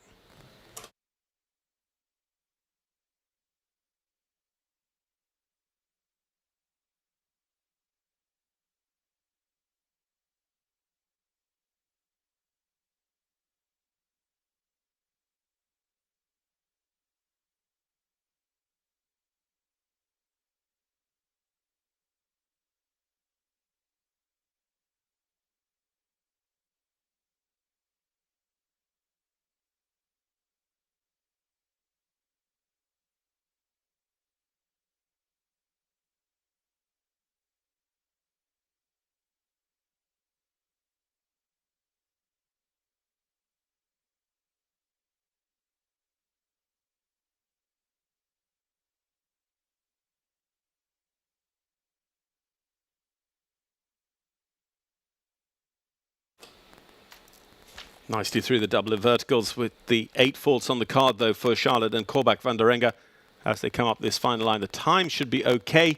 Nicely through the double of verticals with the 8 faults on the card, though, for Charlotte and Corbach van der Renga as they come up this final line. The time should be okay.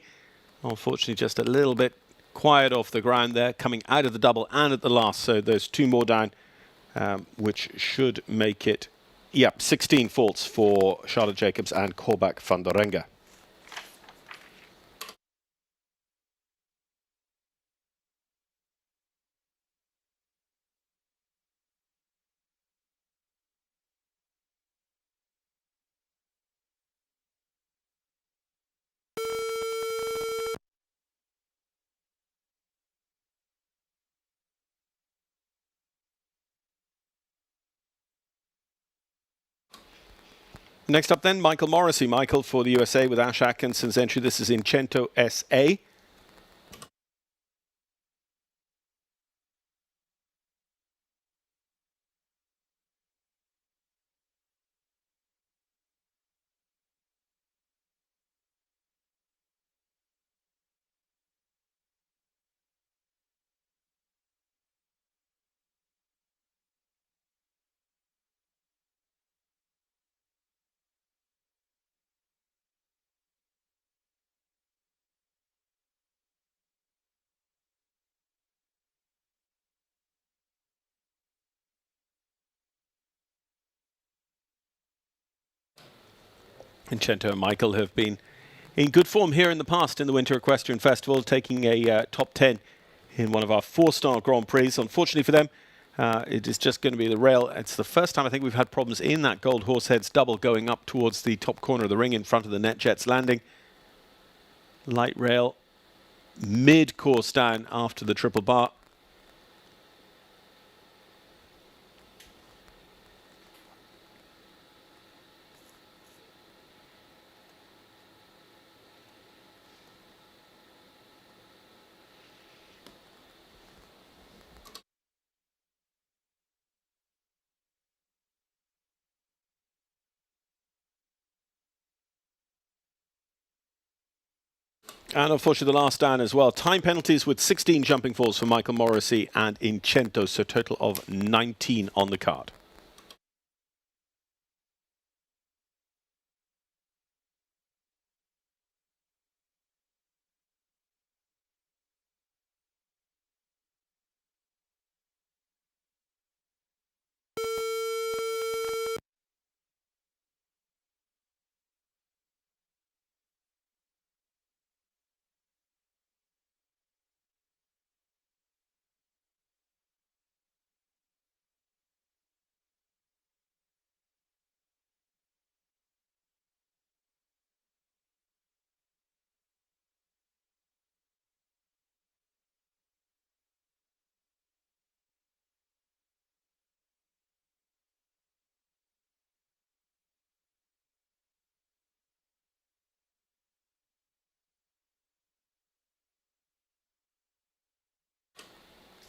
Unfortunately, just a little bit quiet off the ground there, coming out of the double and at the last. So there's 2 more down, which should make it, 16 faults for Charlotte Jacobs and Corbach van der Renga. Next up then, Michael Morrissey. Michael for the USA with Ash Atkinson's entry. This is in Cento SA. And Cento and Michael have been in good form here in the past in the Winter Equestrian Festival, taking a top 10 in one of our 4-star Grand Prix. Unfortunately for them, it is just going to be the rail. It's the first time I think we've had problems in that Gold Horseheads double going up towards the top corner of the ring in front of the NetJets landing. Light rail, mid-course down after the triple bar. And unfortunately, the last down as well. Time penalties with 16 jumping falls for Michael Morrissey and in Cento, so a total of 19 on the card.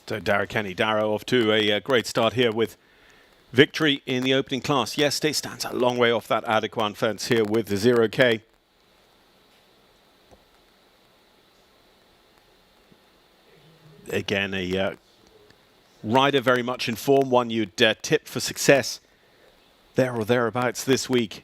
So Darragh Kenny, Darragh off to a great start here with Victory in the opening class yesterday stands a long way off that Adequan fence here with the 0K. Again, a rider very much in form, one you'd tip for success there or thereabouts this week.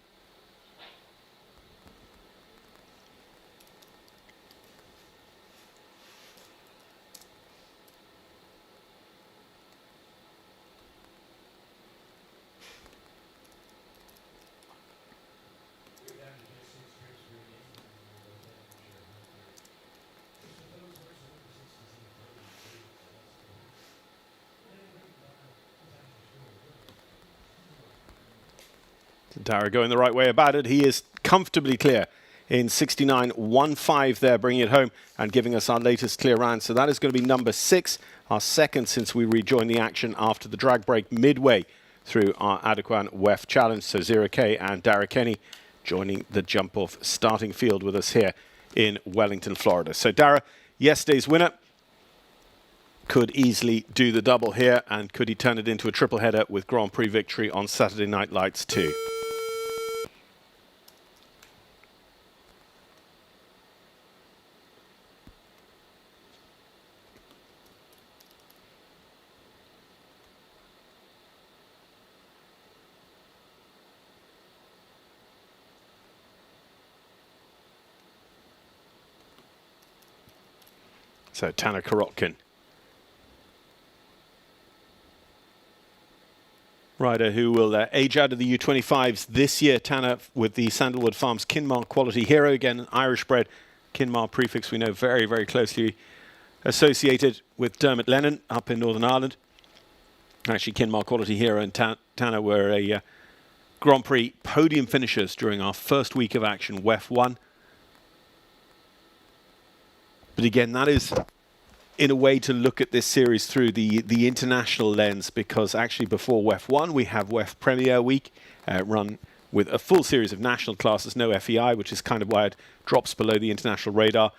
Darragh going the right way about it. He is comfortably clear in 69.15 there, bringing it home and giving us our latest clear round. So that is going to be number 6, our second since we rejoined the action after the drag break midway through our Adequan WEF challenge. So 0K and Darragh Kenny joining the jump-off starting field with us here in Wellington, Florida. So Darragh, yesterday's winner, could easily do the double here, and could he turn it into a triple header with Grand Prix victory on Saturday Night Lights too? So Tanner Karotkin, rider who will age out of the U25s this year. Tanner with the Sandalwood Farms Kinmar Quality Hero, again an Irish-bred Kinmar prefix we know very, very closely associated with Dermot Lennon up in Northern Ireland. Actually, Kinmar Quality Hero and Tanner were a Grand Prix podium finishers during our first week of action, WEF 1. But again, that is in a way to look at this series through the international lens, because actually before WEF 1 we have WEF Premier Week run with a full series of national classes, no FEI, which is kind of why it drops below the international radar.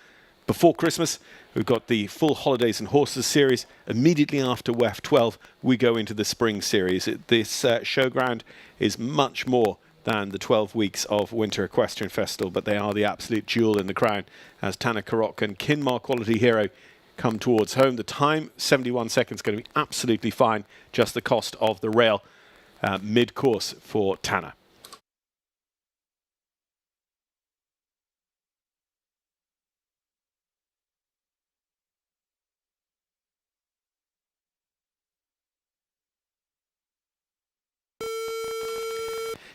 Before Christmas we've got the full Holidays and Horses series. Immediately after WEF 12 we go into the spring series. This showground is much more than the 12 weeks of Winter Equestrian Festival, but they are the absolute jewel in the crown as Tanner Karotkin, Kinmar Quality Hero, come towards home. The time, 71 seconds, going to be absolutely fine. Just the cost of the rail mid-course for Tanner.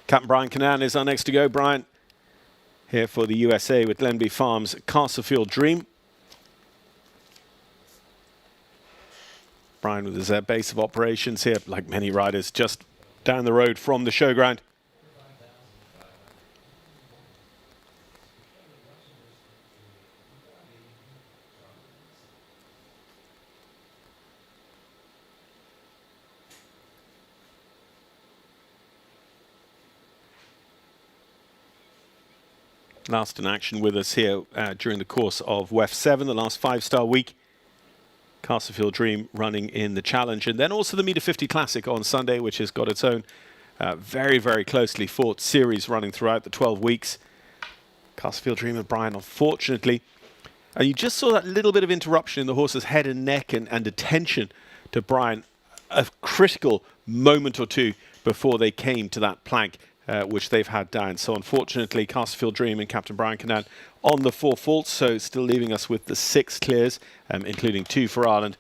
Captain Brian Cannan is our next to go. Brian here for the USA with Glenby Farms Castlefield Dream. Brian with his base of operations here, like many riders, just down the road from the showground. Last in action with us here during the course of WEF 7, the last 5-star week. Castlefield Dream running in the challenge, and then also the Meter 50 Classic on Sunday, which has got its own very, very closely fought series running throughout the 12 weeks. Castlefield Dream and Brian, unfortunately. And you just saw that little bit of interruption in the horse's head and neck and attention to Brian, a critical moment or two before they came to that plank, which they've had down. So unfortunately, Castlefield Dream and Captain Brian Cannan on the 4 faults, so still leaving us with the 6 clears, including 2 for Ireland.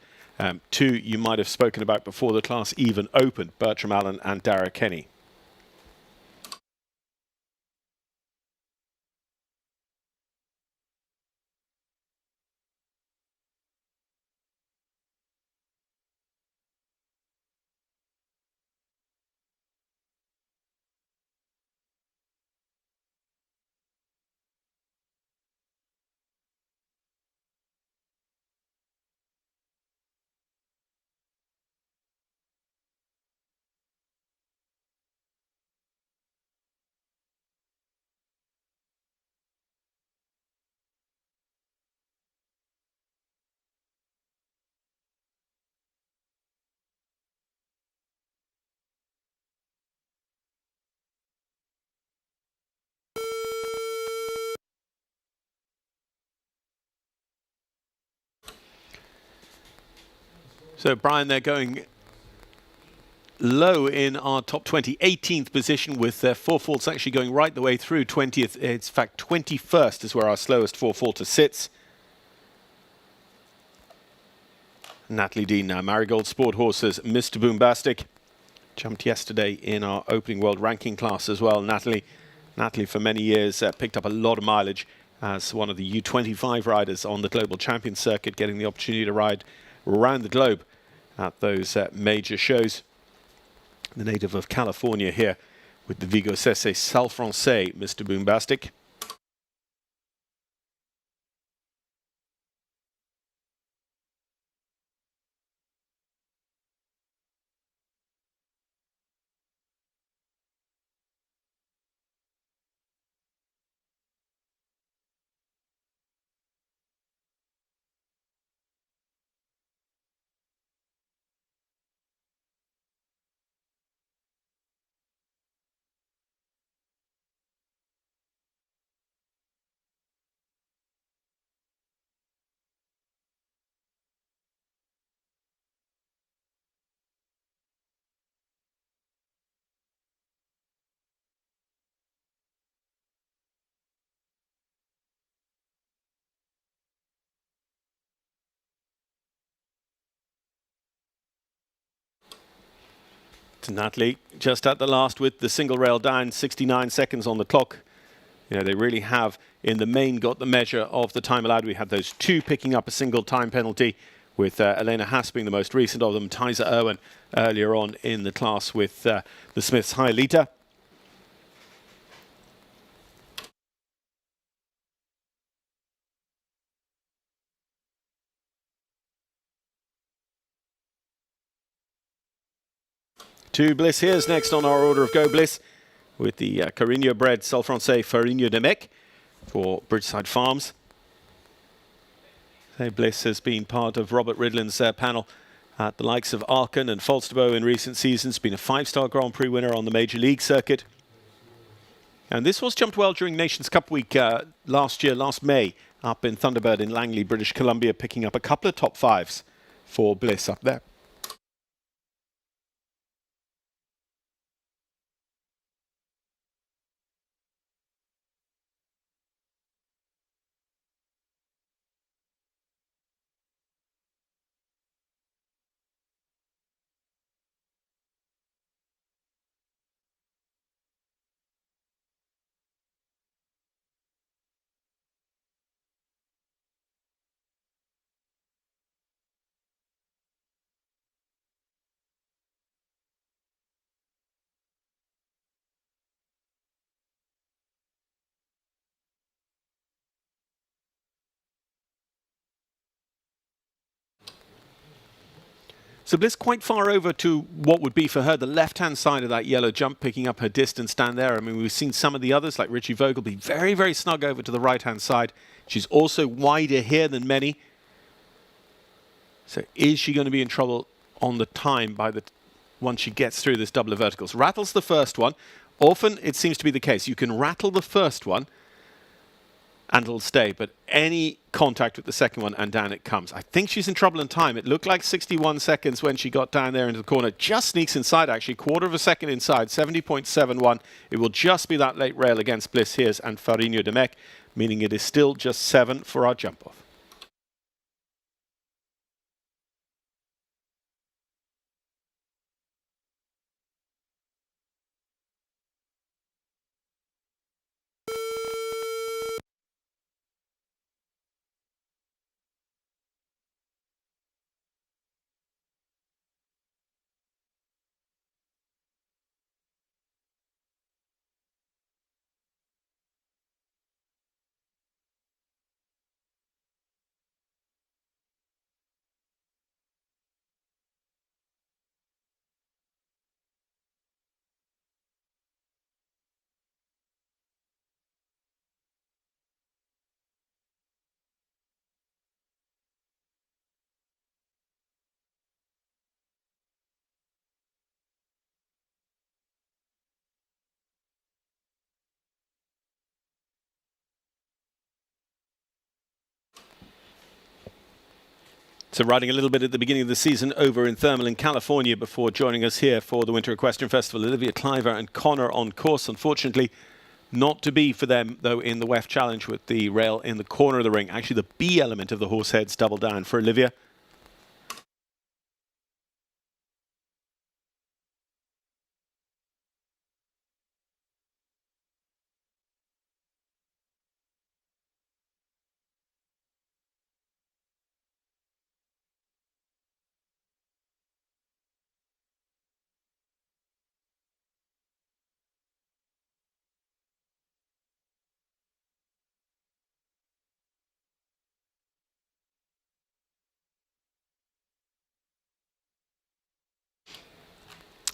2 you might have spoken about before the class even opened, Bertram Allen and Darragh Kenny. So Brian, they're going low in our top 20, 18th position with their 4 faults actually going right the way through 20th. It's in fact 21st is where our slowest 4 faulter sits. Natalie Dean now, Marigold Sport Horses, Mr. Boombastic. Jumped yesterday in our opening world ranking class as well. Natalie for many years picked up a lot of mileage as one of the U25 riders on the global champion circuit, getting the opportunity to ride around the globe at those major shows. The native of California here with the Vigo Cesse Salle Francais, Mr. Boombastic. To Natalie, just at the last with the single rail down, 69 seconds on the clock. You know, they really have, in the main, got the measure of the time allowed. We had those 2 picking up a single time penalty, with Elena Haas being the most recent of them. Thaisa Erwin earlier on in the class with the Smiths High Liter. Two Bliss Heers next on our order of go. Bliss with the Carignan-bred Salle Francais Farigno de Mec for Bridgeside Farms. Bliss has been part of Robert Ridland's panel at the likes of Aachen and Falsterbo in recent seasons. Been a 5-star Grand Prix winner on the Major League circuit. And this horse jumped well during Nations Cup week last May, up in Thunderbird in Langley, British Columbia, picking up a couple of top 5s for Bliss up there. So Bliss quite far over to what would be for her the left-hand side of that yellow jump, picking up her distance down there. I mean, we've seen some of the others, like Richie Vogel, be very, very snug over to the right-hand side. She's also wider here than many. So is she going to be in trouble on the time once she gets through this double of verticals? Rattles the first one. Often it seems to be the case. You can rattle the first one and it'll stay, but any contact with the second one and down it comes. I think she's in trouble in time. It looked like 61 seconds when she got down there into the corner. Just sneaks inside, actually, quarter of a second inside, 70.71. It will just be that late rail against Bliss Heers and Farigno de Mec, meaning it is still just 7 for our jump-off. So riding a little bit at the beginning of the season over in Thermal in California before joining us here for the Winter Equestrian Festival. Olivia Cliver and Connor on course. Unfortunately, not to be for them, though, in the WEF Challenge with the rail in the corner of the ring. Actually, the B element of the horse heads double down for Olivia.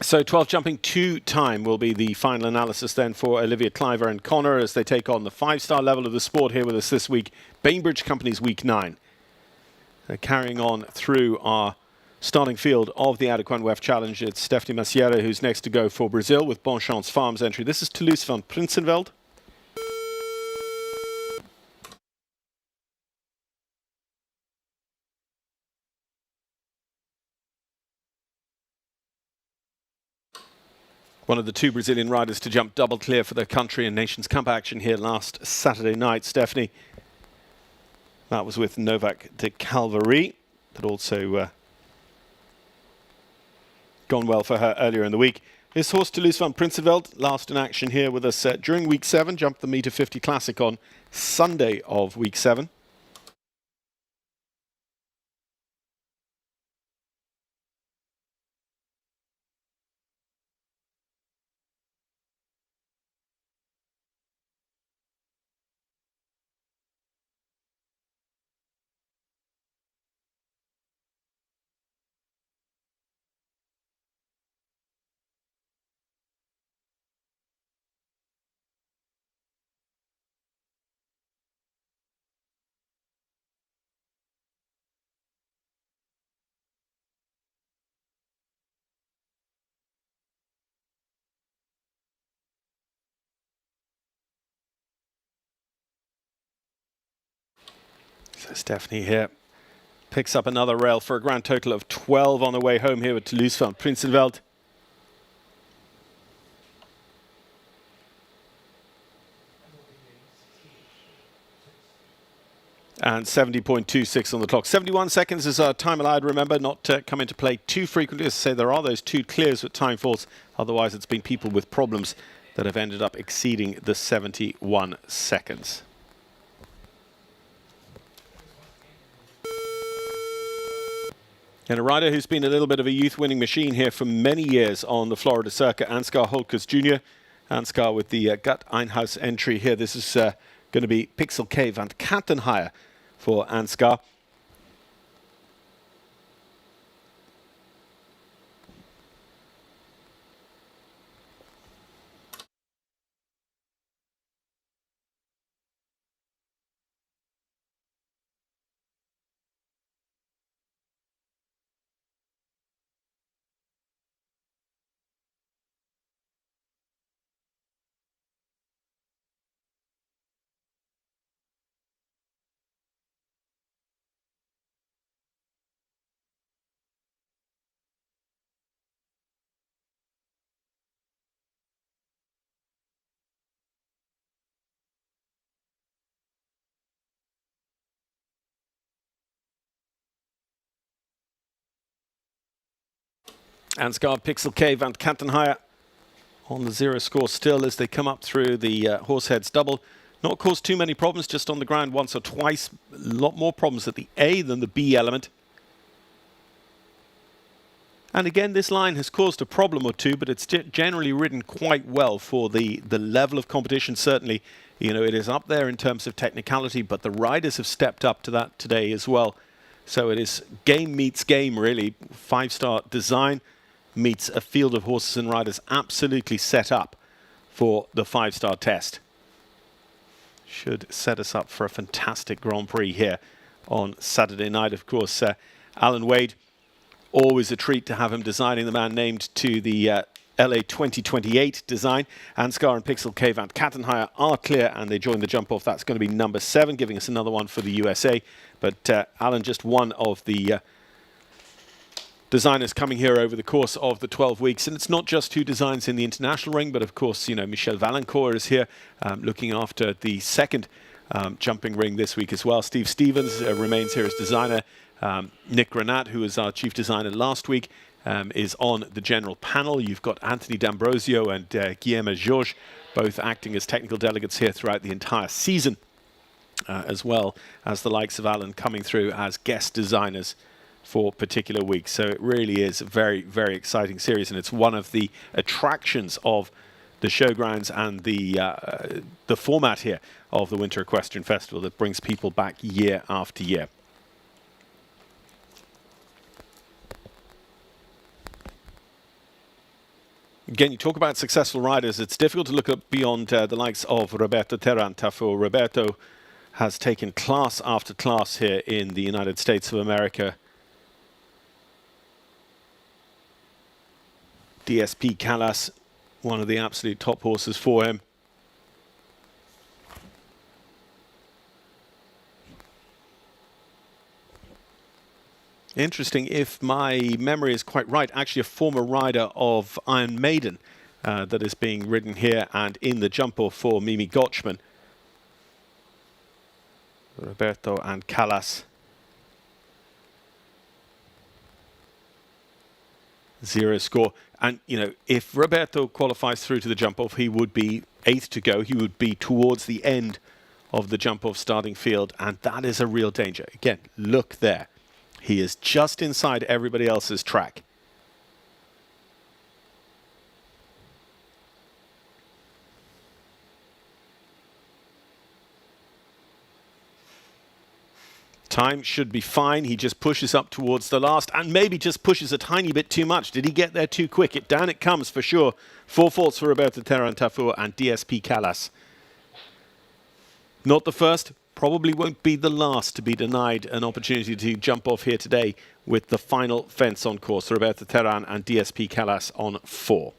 So 12 jumping 2 time will be the final analysis then for Olivia Cliver and Connor as they take on the 5-star level of the sport here with us this week. Bainbridge Company's week 9. They're carrying on through our starting field of the Adequan WEF Challenge. It's Stephanie Maciera who's next to go for Brazil with Bonchance Farms entry. This is Toulouse van Prinsenveld. One of the 2 Brazilian riders to jump double clear for their country in Nations Cup action here last Saturday night. Stephanie, that was with Novak de Calvary, but also gone well for her earlier in the week. This horse, Toulouse van Prinsenveld, last in action here with us during week 7, jumped the meter 50 Classic on Sunday of week 7. So Stephanie here picks up another rail for a grand total of 12 on the way home here with Toulouse van Prinsenveld. And 70.26 on the clock. 71 seconds is our time allowed, remember, not to come into play too frequently. As I say, there are those 2 clears with time faults. Otherwise, it's been people with problems that have ended up exceeding the 71 seconds. And a rider who's been a little bit of a youth winning machine here for many years on the Florida circuit, Ansgar Holtgers Jr. Ansgar with the Gut Einhaus entry here. This is going to be Pixel K van Kantenheier for Ansgar. Ansgar, Pixel K van Kantenheier on the 0 score still as they come up through the Horseheads double. Not caused too many problems, just on the ground once or twice. A lot more problems at the A than the B element. And again, this line has caused a problem or 2, but it's generally ridden quite well for the level of competition. Certainly, you know, it is up there in terms of technicality, but the riders have stepped up to that today as well. So it is game meets game, really. 5-star design meets a field of horses and riders absolutely set up for the 5-star test. Should set us up for a fantastic Grand Prix here on Saturday night. Of course, Alan Wade, always a treat to have him designing the man named to the LA 2028 design. Ansgar and Pixel Cave and Kattenheier are clear, and they join the jump-off. That's going to be number 7, giving us another one for the USA. But Allen, just one of the designers coming here over the course of the 12 weeks. And it's not just 2 designs in the international ring, but of course, you know, Michel Valancourt is here looking after the second jumping ring this week as well. Steve Stevens remains here as designer. Nick Granat, who was our chief designer last week, is on the general panel. You've got Anthony D'Ambrosio and Guillaume Georges, both acting as technical delegates here throughout the entire season, as well as the likes of Allen coming through as guest designers for particular weeks. So it really is a very, very exciting series, and it's one of the attractions of the showgrounds and the format here of the Winter Equestrian Festival that brings people back year after year. Again, you talk about successful riders. It's difficult to look up beyond the likes of Roberto Teran Tafur. Roberto has taken class after class here in the United States of America. DSP Callas, one of the absolute top horses for him. Interesting, if my memory is quite right, actually a former rider of Iron Maiden that is being ridden here and in the jump-off for Mimi Gotchman. Roberto and Callas. 0 score. And, you know, if Roberto qualifies through to the jump-off, he would be 8th to go. He would be towards the end of the jump-off starting field, and that is a real danger. Again, look there. He is just inside everybody else's track. Time should be fine. He just pushes up towards the last and maybe just pushes a tiny bit too much. Did he get there too quick? Down it comes for sure. 4 faults for Roberto Teran Tafur and DSP Callas. Not the first, probably won't be the last to be denied an opportunity to jump off here today with the final fence on course. Roberto Teran and DSP Callas on 4.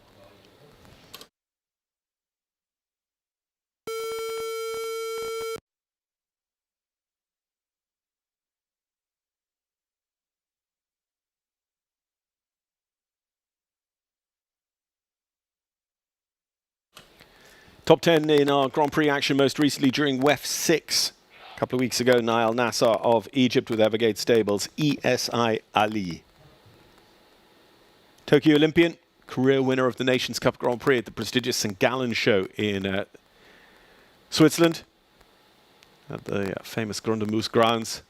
Top 10 in our Grand Prix action most recently during WEF 6. A couple of weeks ago, Nayel Nassar of Egypt with Evergate Stables, ESI Ali. Tokyo Olympian, career winner of the Nations Cup Grand Prix at the prestigious St. Gallen show in Switzerland, at the famous Grondemoos grounds.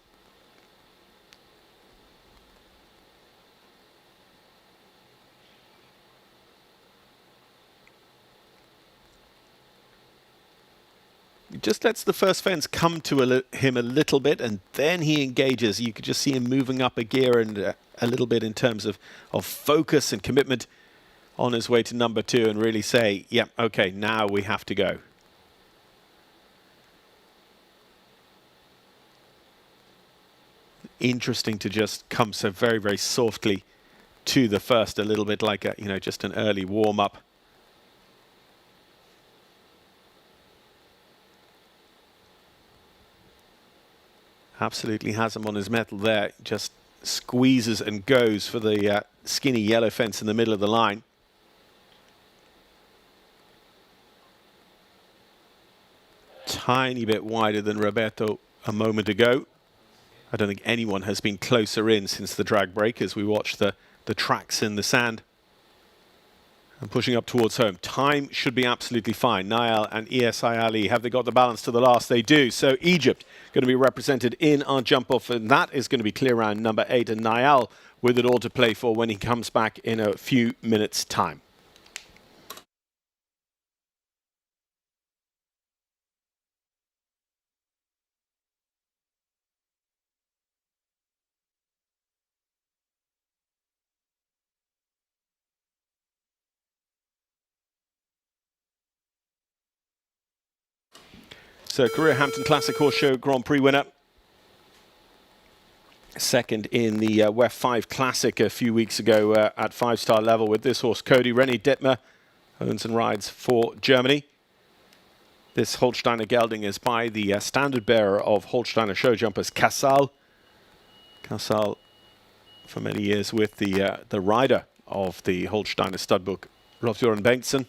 He just lets the first fence come to him a little bit, and then he engages. You could just see him moving up a gear and a little bit in terms of focus and commitment on his way to number 2 and really say, yeah, okay, now we have to go. Interesting to just come so very, very softly to the first, a little bit like a, you know, just an early warm-up. Absolutely has him on his mettle there. Just squeezes and goes for the skinny yellow fence in the middle of the line. Tiny bit wider than Roberto a moment ago. I don't think anyone has been closer in since the drag break as we watch the tracks in the sand. And pushing up towards home. Time should be absolutely fine. Nayel and ESI Ali, have they got the balance to the last? They do. So Egypt going to be represented in our jump-off, and that is going to be clear round number 8, and Nayel with it all to play for when he comes back in a few minutes' time. So career Hampton Classic Horse Show Grand Prix winner. second in the WEF 5 Classic a few weeks ago at 5-star level with this horse, Cody. Rene Dittmer owns and rides for Germany. This Holsteiner gelding is by the standard bearer of Holsteiner show jumpers, Casal. Casal, for many years with the rider of the Holsteiner studbook, Rolf-Joran Bengtsson.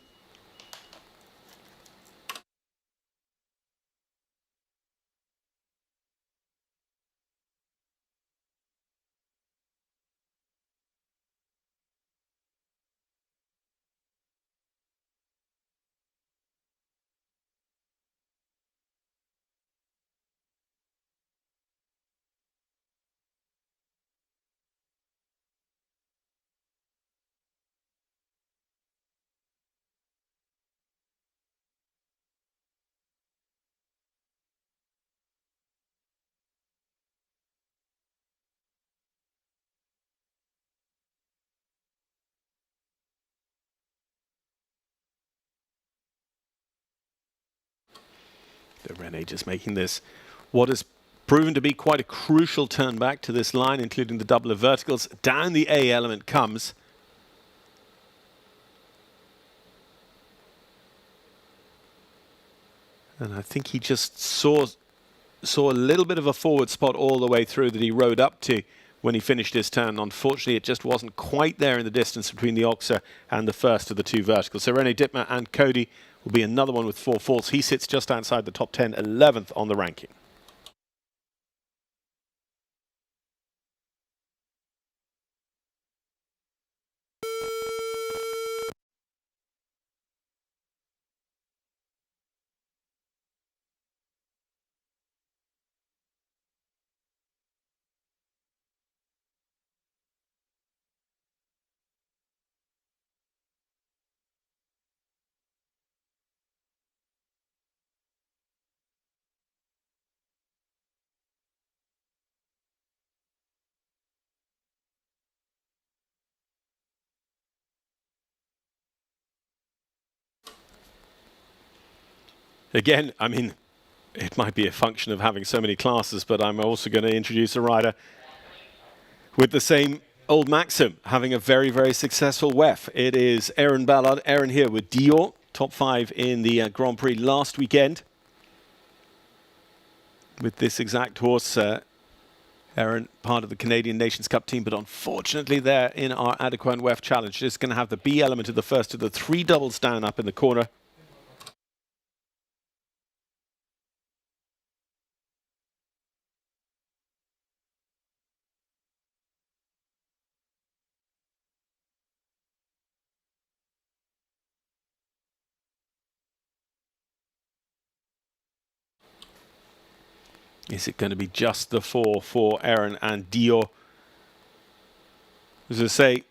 Rene just making this what has proven to be quite a crucial turn back to this line, including the double of verticals. Down the A element comes. And I think he just saw a little bit of a forward spot all the way through that he rode up to when he finished his turn. Unfortunately, it just wasn't quite there in the distance between the Oxer and the first of the two verticals. So Rene Dittmer and Cody will be another one with 4 faults. He sits just outside the top 10, 11th on the ranking. Again, I mean, it might be a function of having so many classes, but I'm also going to introduce a rider with the same old maxim, having a very, very successful WEF. It is Erynn Ballard. Erynn here with Dior, top 5 in the Grand Prix last weekend. With this exact horse, Erynn, part of the Canadian Nations Cup team, but unfortunately there in our Adequan WEF Challenge, just going to have the B element of the first of the 3 doubles down up in the corner. Is it going to be just the 4 for Erynn and Dior? As I say,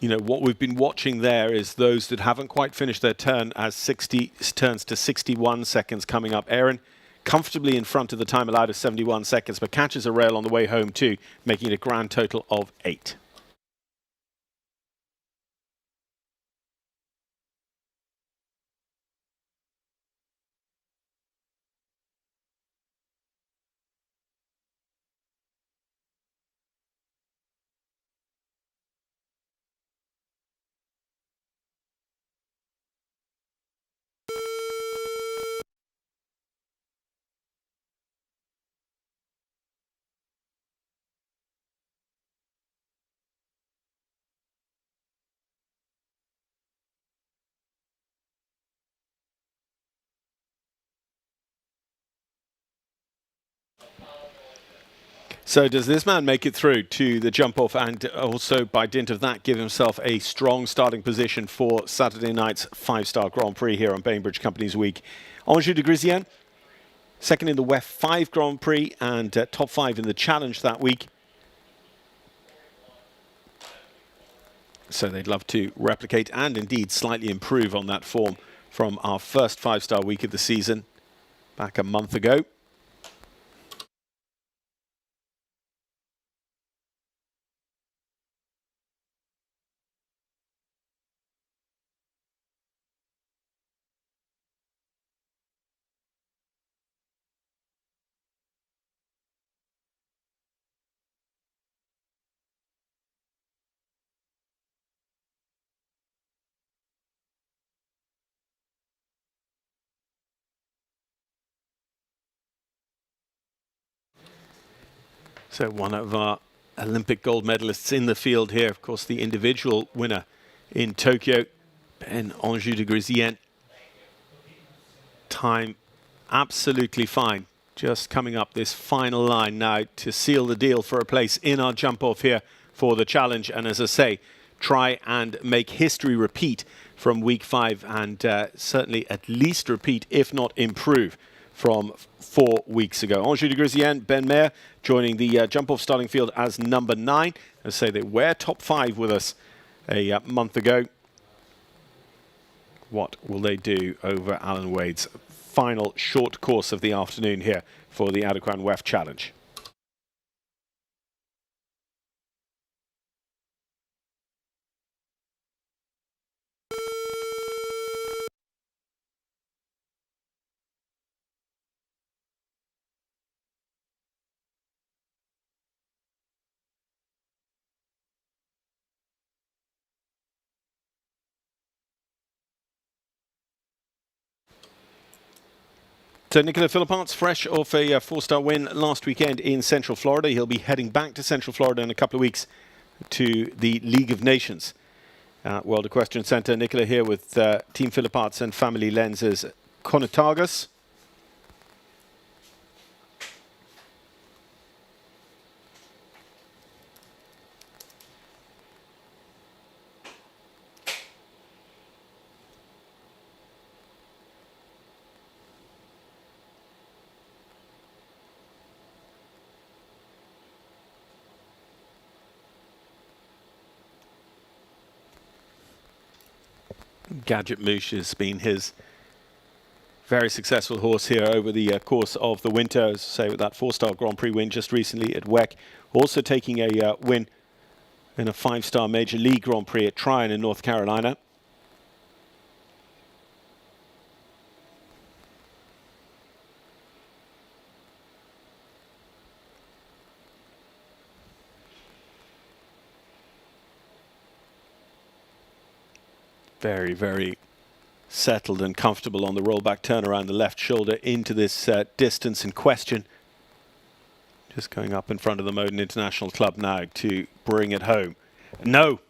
you know, what we've been watching there is those that haven't quite finished their turn as 60 turns to 61 seconds coming up. Erynn comfortably in front of the time allowed of 71 seconds, but catches a rail on the way home too, making it a grand total of 8. So does this man make it through to the jump-off and also, by dint of that, give himself a strong starting position for Saturday night's 5-star Grand Prix here on Bainbridge Company's Week? Anjou de Grisienne, second in the WEF 5 Grand Prix and top 5 in the Challenge that week. So they'd love to replicate and indeed slightly improve on that form from our first 5-star week of the season back a month ago. So one of our Olympic gold medalists in the field here. Of course, the individual winner in Tokyo, Ben Anjou de Grisien. Time absolutely fine. Just coming up this final line now to seal the deal for a place in our jump off here for the challenge. And as I say, try and make history repeat from week 5 and certainly at least repeat, if not improve, from 4 weeks ago. Anjou de Grisien, Ben Mayer, joining the jump-off starting field as number 9. As I say, they were top 5 with us a month ago. What will they do over Alan Wade's final short course of the afternoon here for the Adequan WEF Challenge? So Nicola Philippaerts, fresh off a 4-star win last weekend in Central Florida. He'll be heading back to Central Florida in a couple of weeks to the League of Nations World Equestrian Centre. Nicola here with Team Philippaerts and family lenses Conatagas. Gadget Moosh has been his very successful horse here over the course of the winter, as I say, with that 4-star Grand Prix win just recently at WEC. Also taking a win in a 5-star Major League Grand Prix at Tryon in North Carolina. Very, very settled and comfortable on the rollback turn around the left shoulder into this distance in question. Just going up in front of the Moden International Club now to bring it home. No,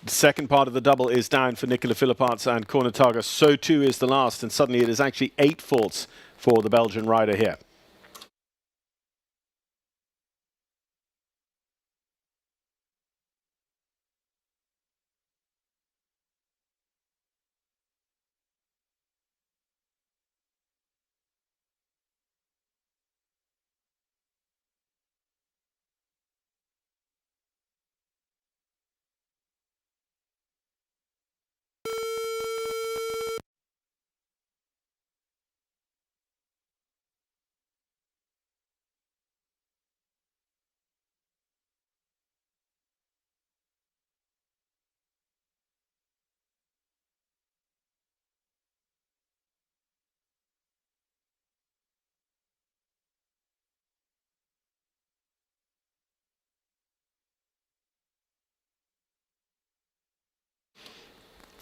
the second part of the double is down for Nicola Philippaerts and Conatagas. So too is the last, and suddenly it is actually 8 faults for the Belgian rider here.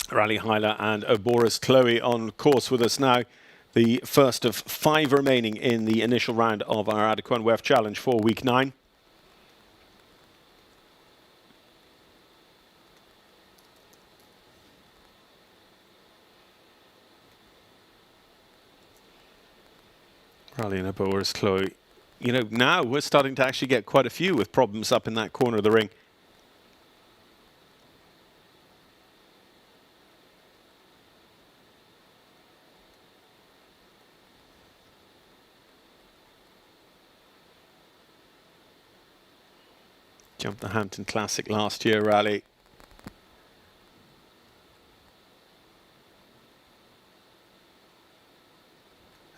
Raleigh Hiler and Oboris Chloe on course with us now. The first of 5 remaining in the initial round of our Adequan WEF Challenge for week 9. Raleigh and Oboris Chloe. You know, now we're starting to actually get quite a few with problems up in that corner of the ring. Jumped the Hampton Classic last year, Raleigh.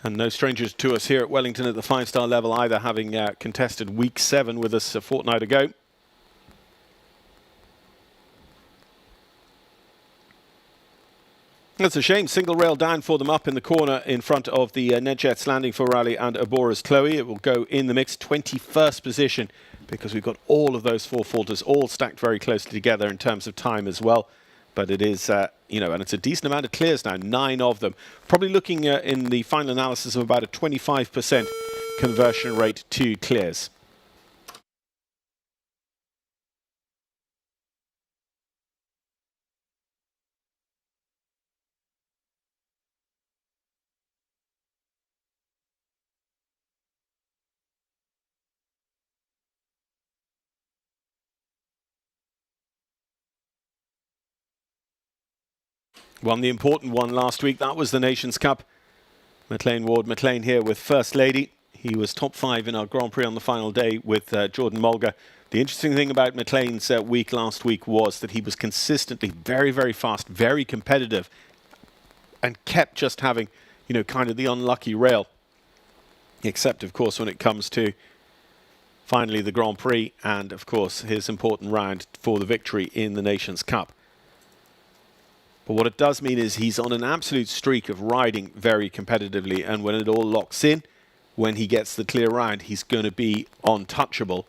And no strangers to us here at Wellington at the 5-star level either, having contested week 7 with us a fortnight ago. That's a shame. Single rail down for them up in the corner in front of the Nedjets landing for Raleigh and Oboris Chloe. It will go in the mix, 21st position, because we've got all of those 4 falters all stacked very closely together in terms of time as well. But it is, you know, and it's a decent amount of clears now, 9 of them. Probably looking in the final analysis of about a 25% conversion rate to clears. Won the important one last week. That was the Nations Cup. McLain Ward, McLain here with First Lady. He was top 5 in our Grand Prix on the final day with Jordan Mulga. The interesting thing about McLain's week last week was that he was consistently very, very fast, very competitive, and kept just having, you know, kind of the unlucky rail. Except, of course, when it comes to finally the Grand Prix and, of course, his important round for the victory in the Nations Cup. But what it does mean is he's on an absolute streak of riding very competitively, and when it all locks in, when he gets the clear round, he's going to be untouchable.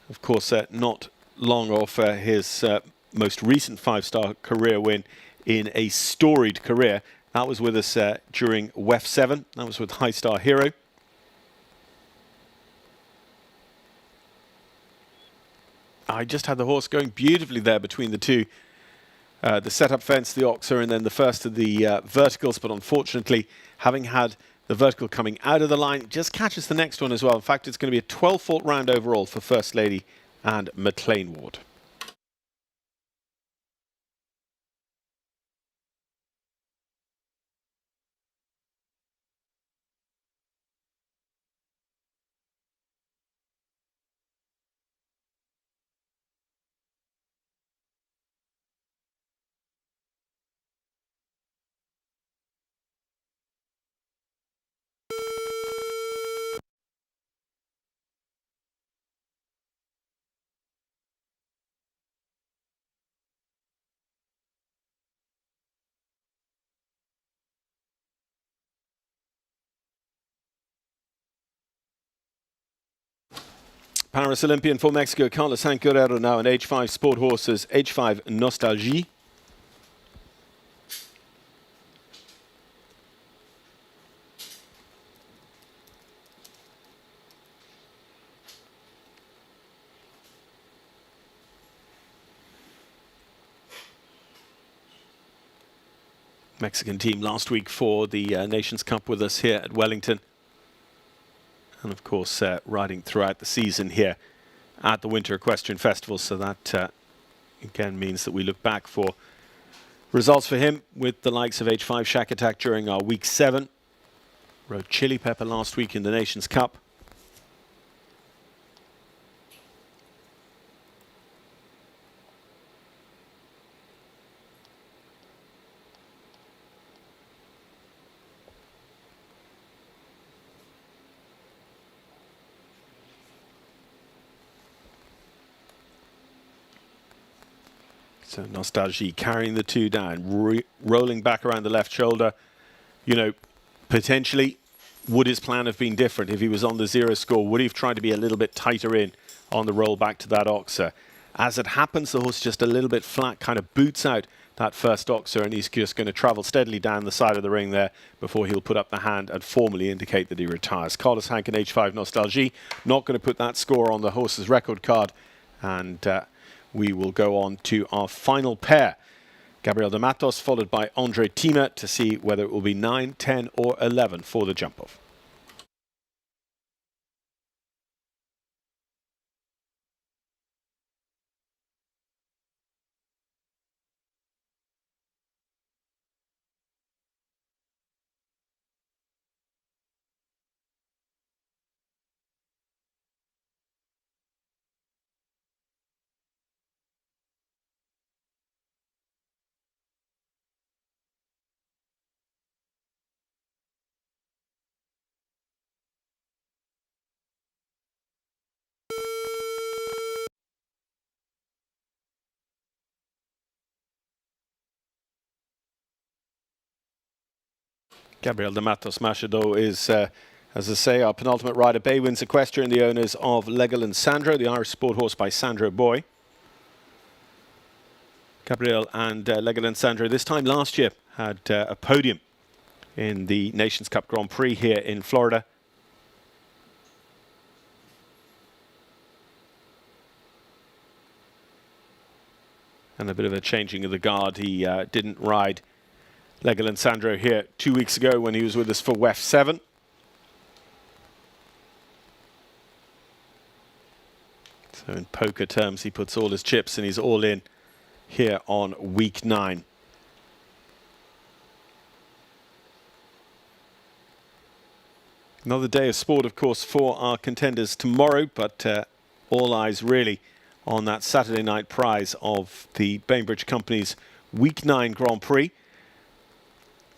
Of course, not long off his most recent 5-star career win in a storied career. That was with us during WEF 7. That was with High Star Hero. I just had the horse going beautifully there between the two. The setup fence, the oxer, and then the first of the verticals. But unfortunately, having had the vertical coming out of the line, it just catches the next one as well. In fact, it's going to be a 12-fault round overall for First Lady and McLain Ward. Paris Olympian for Mexico, Carlos Hank Guerreiro now in H5 Sport Horses, H5 Nostalgie. Mexican team last week for the Nations Cup with us here at Wellington. And of course, riding throughout the season here at the Winter Equestrian Festival. So that, again, means that we look back for results for him with the likes of H5 Shack Attack during our week 7. Rode Chili Pepper last week in the Nations Cup. So Nostalgie carrying the two down, rolling back around the left shoulder. You know, potentially, would his plan have been different if he was on the 0 score? Would he have tried to be a little bit tighter in on the roll back to that oxer? As it happens, the horse just a little bit flat, kind of boots out that first oxer, and he's just going to travel steadily down the side of the ring there before he'll put up the hand and formally indicate that he retires. Carlos Hank and H5 Nostalgie, not going to put that score on the horse's record card, and we will go on to our final pair. Gabriel de Matos followed by Andre Timm to see whether it will be 9, 10 or 11 for the jump-off. Gabriel de Matos Machado is, as I say, our penultimate rider. Bay wins Equestrian, the owners of Legoland Sandro, the Irish sport horse by Sandro Boy. Gabriel and Legoland Sandro this time last year had a podium in the Nations Cup Grand Prix here in Florida. And a bit of a changing of the guard. He didn't ride Legoland Sandro here 2 weeks ago when he was with us for WEF 7. So in poker terms, he puts all his chips and he's all in here on week 9. Another day of sport, of course, for our contenders tomorrow, but all eyes really on that Saturday night prize of the Bainbridge Company's Week 9 Grand Prix.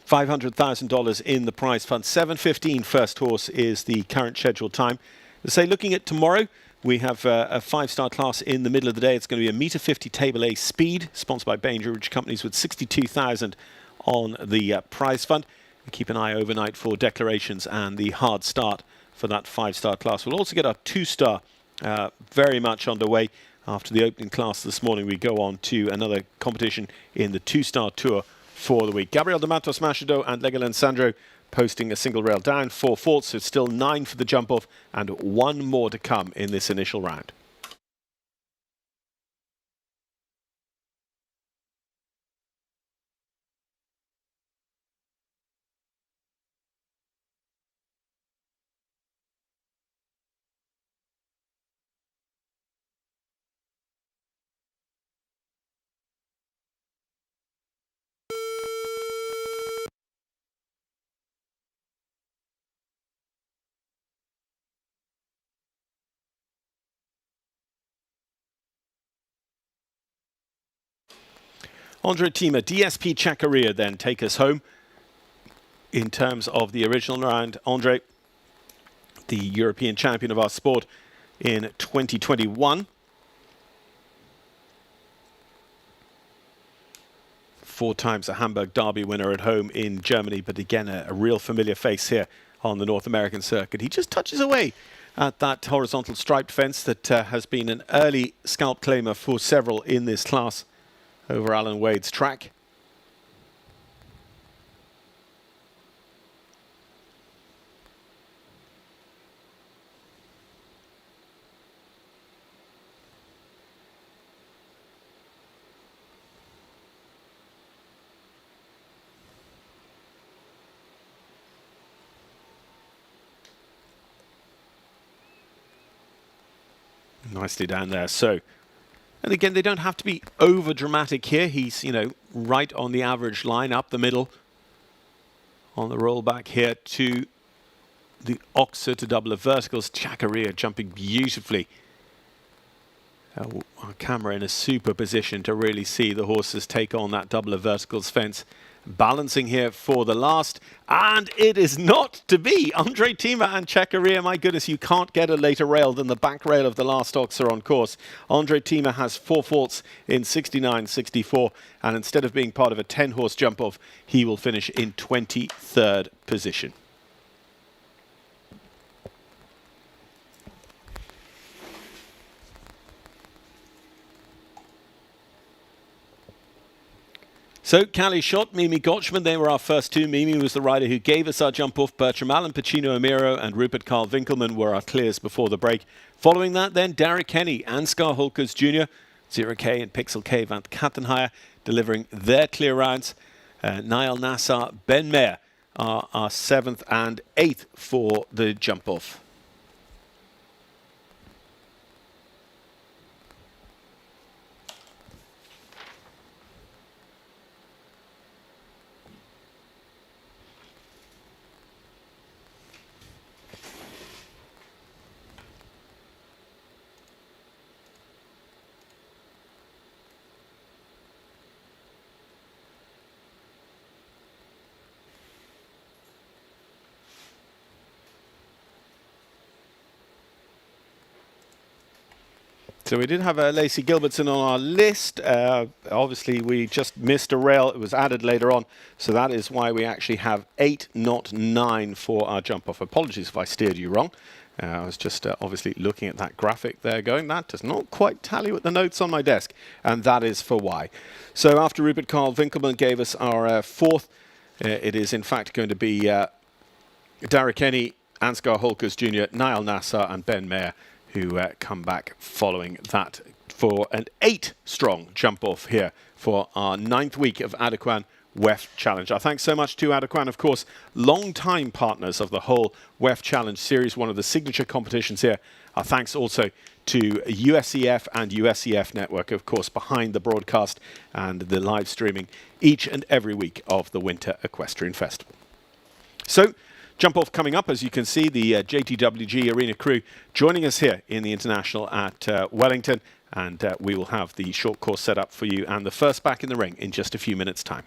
$500,000 in the prize fund. 7:15 first horse is the current scheduled time. Let's say, looking at tomorrow, we have a 5-star class in the middle of the day. It's going to be a metre 50 Table A speed, sponsored by Bainbridge Companies, with 62,000 on the prize fund. And keep an eye overnight for declarations and the hard start for that 5-star class. We'll also get our 2-star very much underway. After the opening class this morning, we go on to another competition in the 2-star tour for the week. Gabriel de Matos Machado and Legoland Sandro posting a single rail down, 4 faults, so it's still 9 for the jump off and 1 more to come in this initial round. Andre Timm, DSP Chacarria then take us home in terms of the original round. Andre, the European champion of our sport in 2021. 4 times a Hamburg Derby winner at home in Germany, but again, a real familiar face here on the North American circuit. He just touches away at that horizontal striped fence that has been an early scalp claimer for several in this class over Alan Wade's track. Nicely down there. So, and again, they don't have to be over dramatic here. He's, you know, right on the average line, up the middle on the rollback here to the Oxer to double of verticals. Chacarria jumping beautifully. Our camera in a super position to really see the horses take on that double of verticals fence. Balancing here for the last, and it is not to be. Andre Timm and Chacarria, my goodness, you can't get a later rail than the back rail of the last Oxer on course. Andre Timm has 4 faults in 69.64, and instead of being part of a 10-horse jump-off, he will finish in 23rd position. So, Callie Schott, Mimi Gotchman, they were our first 2. Mimi was the rider who gave us our jump-off. Bertram Allen, Pacino Amiro and Rupert Winkelmann were our clears before the break. Following that, then, Darragh Kenny, Ansgar Holtgers Jr., 0K and Pixel K van Kattenheimer delivering their clear rounds. Nayel Nassar, Ben Mayer are our 7th and 8th for the jump-off. So we did have Lacy Gilbertson on our list. Obviously, we just missed a rail. It was added later on. So that is why we actually have 8, not 9 for our jump-off. Apologies if I steered you wrong. I was just obviously looking at that graphic there going, that does not quite tally with the notes on my desk. And that is for why. So after Rupert Winkelmann gave us our 4th, it is in fact going to be Darragh Kenny, Ansgar Holtgers Jr., Nayel Nassar and Ben Mayer, who come back following that for an 8-strong jump-off here for our 9th week of Adequan WEF Challenge. Our thanks so much to Adequan, of course, long-time partners of the whole WEF Challenge series, one of the signature competitions here. Our thanks also to USEF and USEF Network, of course, behind the broadcast and the live streaming each and every week of the Winter Equestrian Festival. So, Jump off coming up, as you can see, the JTWG Arena crew joining us here in the International at Wellington, and we will have the short course set up for you and the first back in the ring in just a few minutes' time.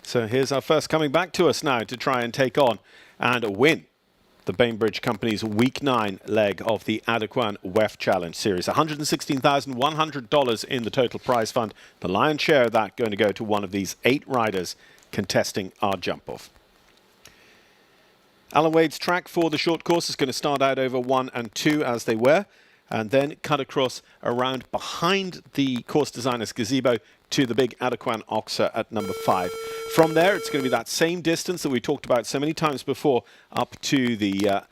So here's our first coming back to us now to try and take on and win the Bainbridge Company's Week 9 leg of the Adequan WEF Challenge Series. $116,100 in the total prize fund. The lion's share of that going to go to one of these 8 riders contesting our jump-off. Alan Wade's track for the short course is going to start out over 1 and 2 as they were, and then cut across around behind the course designer's gazebo to the big Adequan Oxer at number 5. From there, it's going to be that same distance that we talked about so many times before, up to the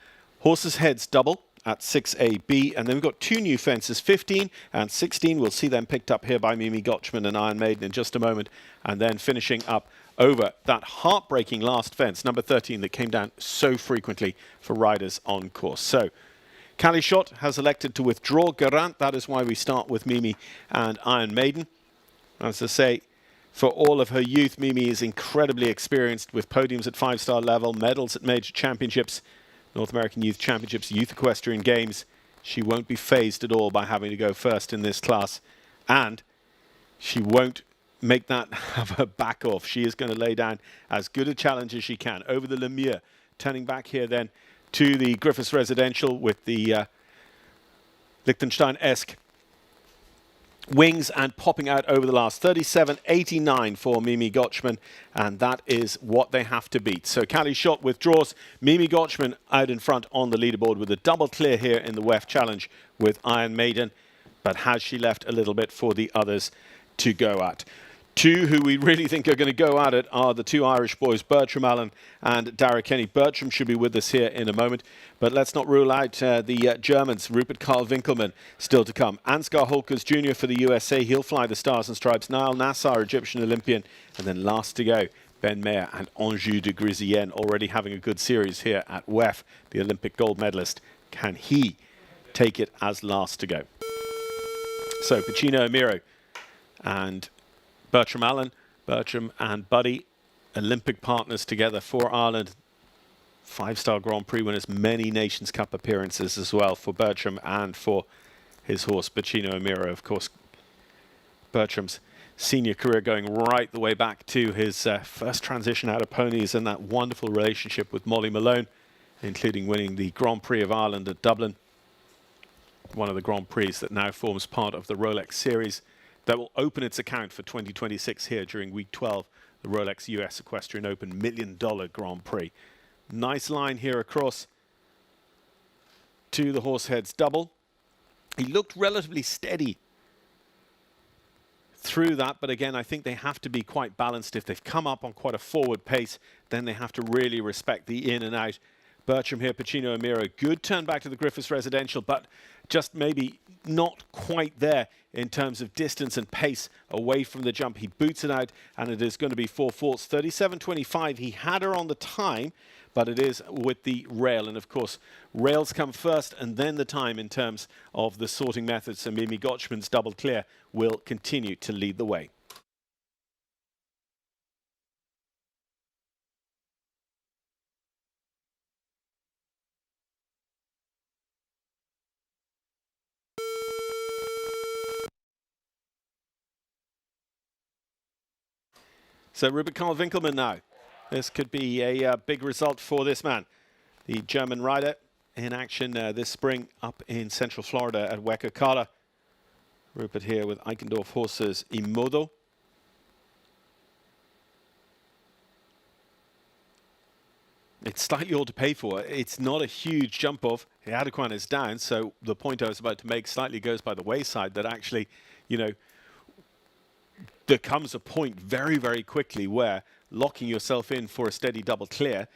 Horses Heads double at 6AB. And then we've got 2 new fences, 15 and 16. We'll see them picked up here by Mimi Gotchman and Iron Maiden in just a moment. And then finishing up over that heartbreaking last fence, number 13, that came down so frequently for riders on course. So Callie Schott has elected to withdraw Garant. That is why we start with Mimi and Iron Maiden. As I say, for all of her youth, Mimi is incredibly experienced with podiums at 5-star level, medals at major championships, North American Youth Championships, Youth Equestrian Games. She won't be phased at all by having to go first in this class. And she won't make that have her back off. She is going to lay down as good a challenge as she can over the Lemure. Turning back here then to the Griffiths Residential with the Liechtenstein-esque wings and popping out over the last 37.89 for Mimi Gotchman, and that is what they have to beat. So Callie Schott withdraws. Mimi Gotchman out in front on the leaderboard with a double clear here in the WEF Challenge with Iron Maiden, but has she left a little bit for the others to go at? 2 who we really think are going to go at it are the 2 Irish boys, Bertram Allen and Darragh Kenny. Bertram should be with us here in a moment, but let's not rule out the Germans, Rupert Winkelmann, still to come. Ansgar Holtgers Jr. for the USA, he'll fly the Stars and Stripes. Nayel Nassar, Egyptian Olympian, and then last to go, Ben Mayer and Anjou de Grisienne, already having a good series here at WEF, the Olympic gold medalist. Can he take it as last to go? So Pacino Amiro and Bertram Allen, Bertram and Buddy, Olympic partners together for Ireland. 5-star Grand Prix winners, many Nations Cup appearances as well for Bertram and for his horse, Pacino Amiro. Of course, Bertram's senior career going right the way back to his first transition out of ponies and that wonderful relationship with Molly Malone, including winning the Grand Prix of Ireland at Dublin, one of the Grand Prix that now forms part of the Rolex series that will open its account for 2026 here during week 12, the Rolex US Equestrian Open $1 Million Grand Prix. Nice line here across to the Horseheads double. He looked relatively steady through that, but again, I think they have to be quite balanced. If they've come up on quite a forward pace, then they have to really respect the in and out. Bertram here, Pacino Amiro, good turn back to the Griffiths Residential, but just maybe not quite there in terms of distance and pace away from the jump. He boots it out, and it is going to be 4 faults. 37.25. He had her on the time, but it is with the rail. And of course, rails come first and then the time in terms of the sorting method. So Mimi Gotchman's double clear will continue to lead the way. So Rupert Winkelmann now. This could be a big result for this man. The German rider in action this spring up in Central Florida at Huecacala. Rupert here with Eichendorff horses Imodo. It's slightly all to pay for. It's not a huge jump off. The Adequan is down, so the point I was about to make slightly goes by the wayside that actually, you know, there comes a point very, very quickly where locking yourself in for a steady double clear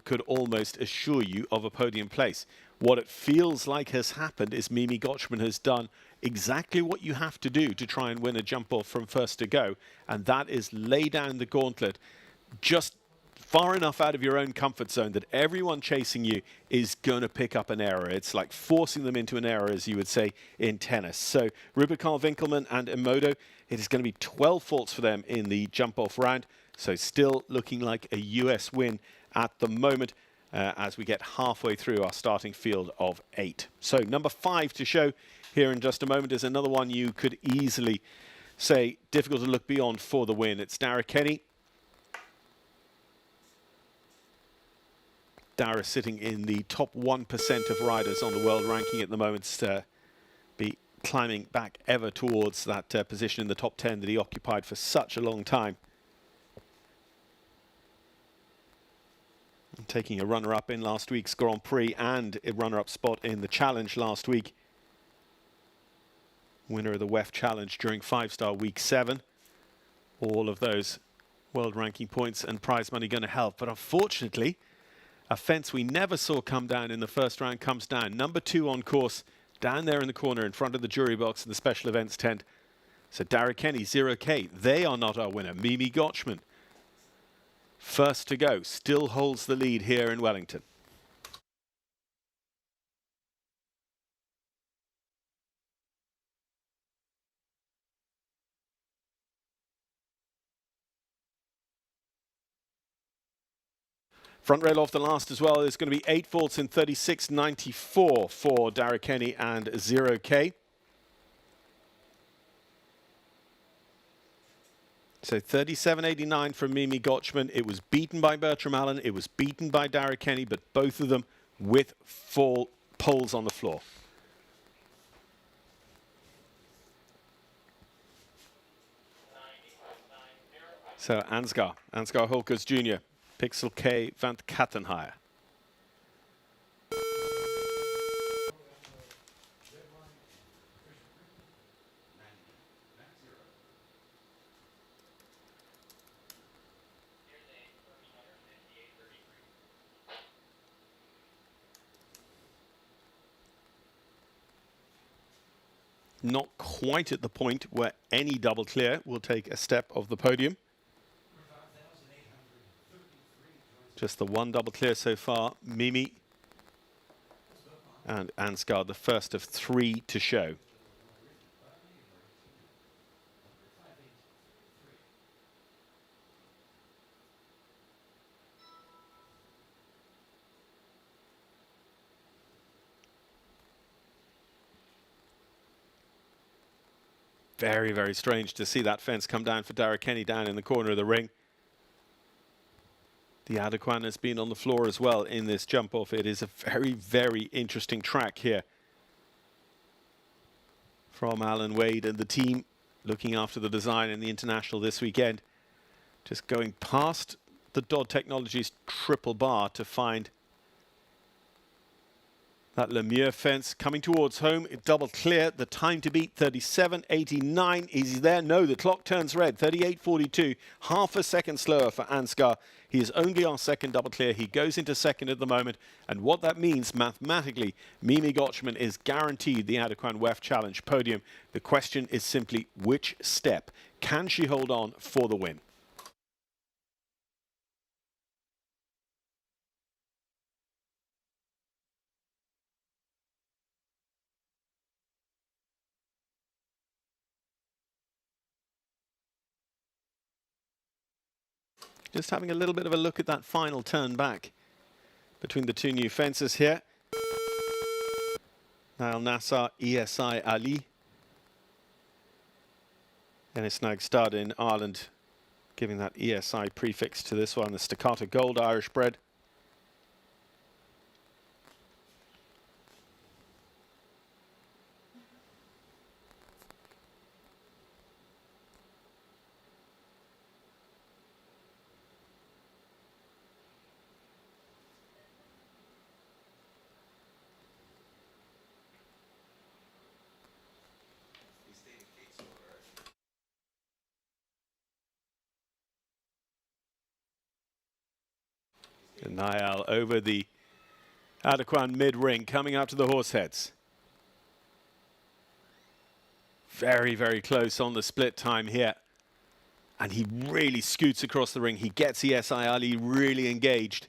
could almost assure you of a podium place. What it feels like has happened is Mimi Gotchman has done exactly what you have to do to try and win a jump off from first to go, and that is lay down the gauntlet just far enough out of your own comfort zone that everyone chasing you is going to pick up an error. It's like forcing them into an error, as you would say in tennis. So Rupert Winkelmann and Imodo, it is going to be 12 faults for them in the jump-off round. So still looking like a US win at the moment as we get halfway through our starting field of 8. So number 5 to show here in just a moment is another one you could easily say difficult to look beyond for the win. It's Darragh Kenny. Darragh sitting in the top 1% of riders on the world ranking at the moment, to be climbing back ever towards that position in the top 10 that he occupied for such a long time. And taking a runner-up in last week's Grand Prix and a runner-up spot in the Challenge last week. Winner of the WEF Challenge during 5-star week 7. All of those world ranking points and prize money going to help. But unfortunately, a fence we never saw come down in the first round comes down. Number 2 on course, down there in the corner in front of the jury box in the special events tent. So Darragh Kenny, 0K. They are not our winner. Mimi Gotchman, first to go, still holds the lead here in Wellington. Front rail off the last as well. There's going to be 8 faults in 36.94 for Darragh Kenny and 0K. So 37.89 from Mimi Gotchman. It was beaten by Bertram Allen. It was beaten by Darragh Kenny, but both of them with full poles on the floor. So Ansgar Holtgers Jr. Pixel K van Kattenheier. Not quite at the point where any double clear will take a step off the podium. Just the one double clear so far. Mimi and Ansgar, the first of 3 to show. Very, very strange to see that fence come down for Darragh Kenny down in the corner of the ring. The Adequan has been on the floor as well in this jump off. It is a very, very interesting track here from Alan Wade and the team looking after the design in the International this weekend. Just going past the Dodd Technologies triple bar to find that Lemieux fence coming towards home. Double clear. The time to beat 37.89. Is he there? No, the clock turns red. 38.42. Half a second slower for Ansgar. He is only our second double clear. He goes into second at the moment. And what that means mathematically, Mimi Gotchman is guaranteed the Adequan WEF Challenge podium. The question is simply which step can she hold on for the win? Just having a little bit of a look at that final turn back between the 2 new fences here. Nayel Nassar, ESI Ali. Ennis Nagstad in Ireland, giving that ESI prefix to this one, the Staccato Gold Irish bred. And Nayel over the Adequan mid-ring, coming up to the horse heads. Very, very close on the split time here. And he really scoots across the ring. He gets ESI Ali really engaged.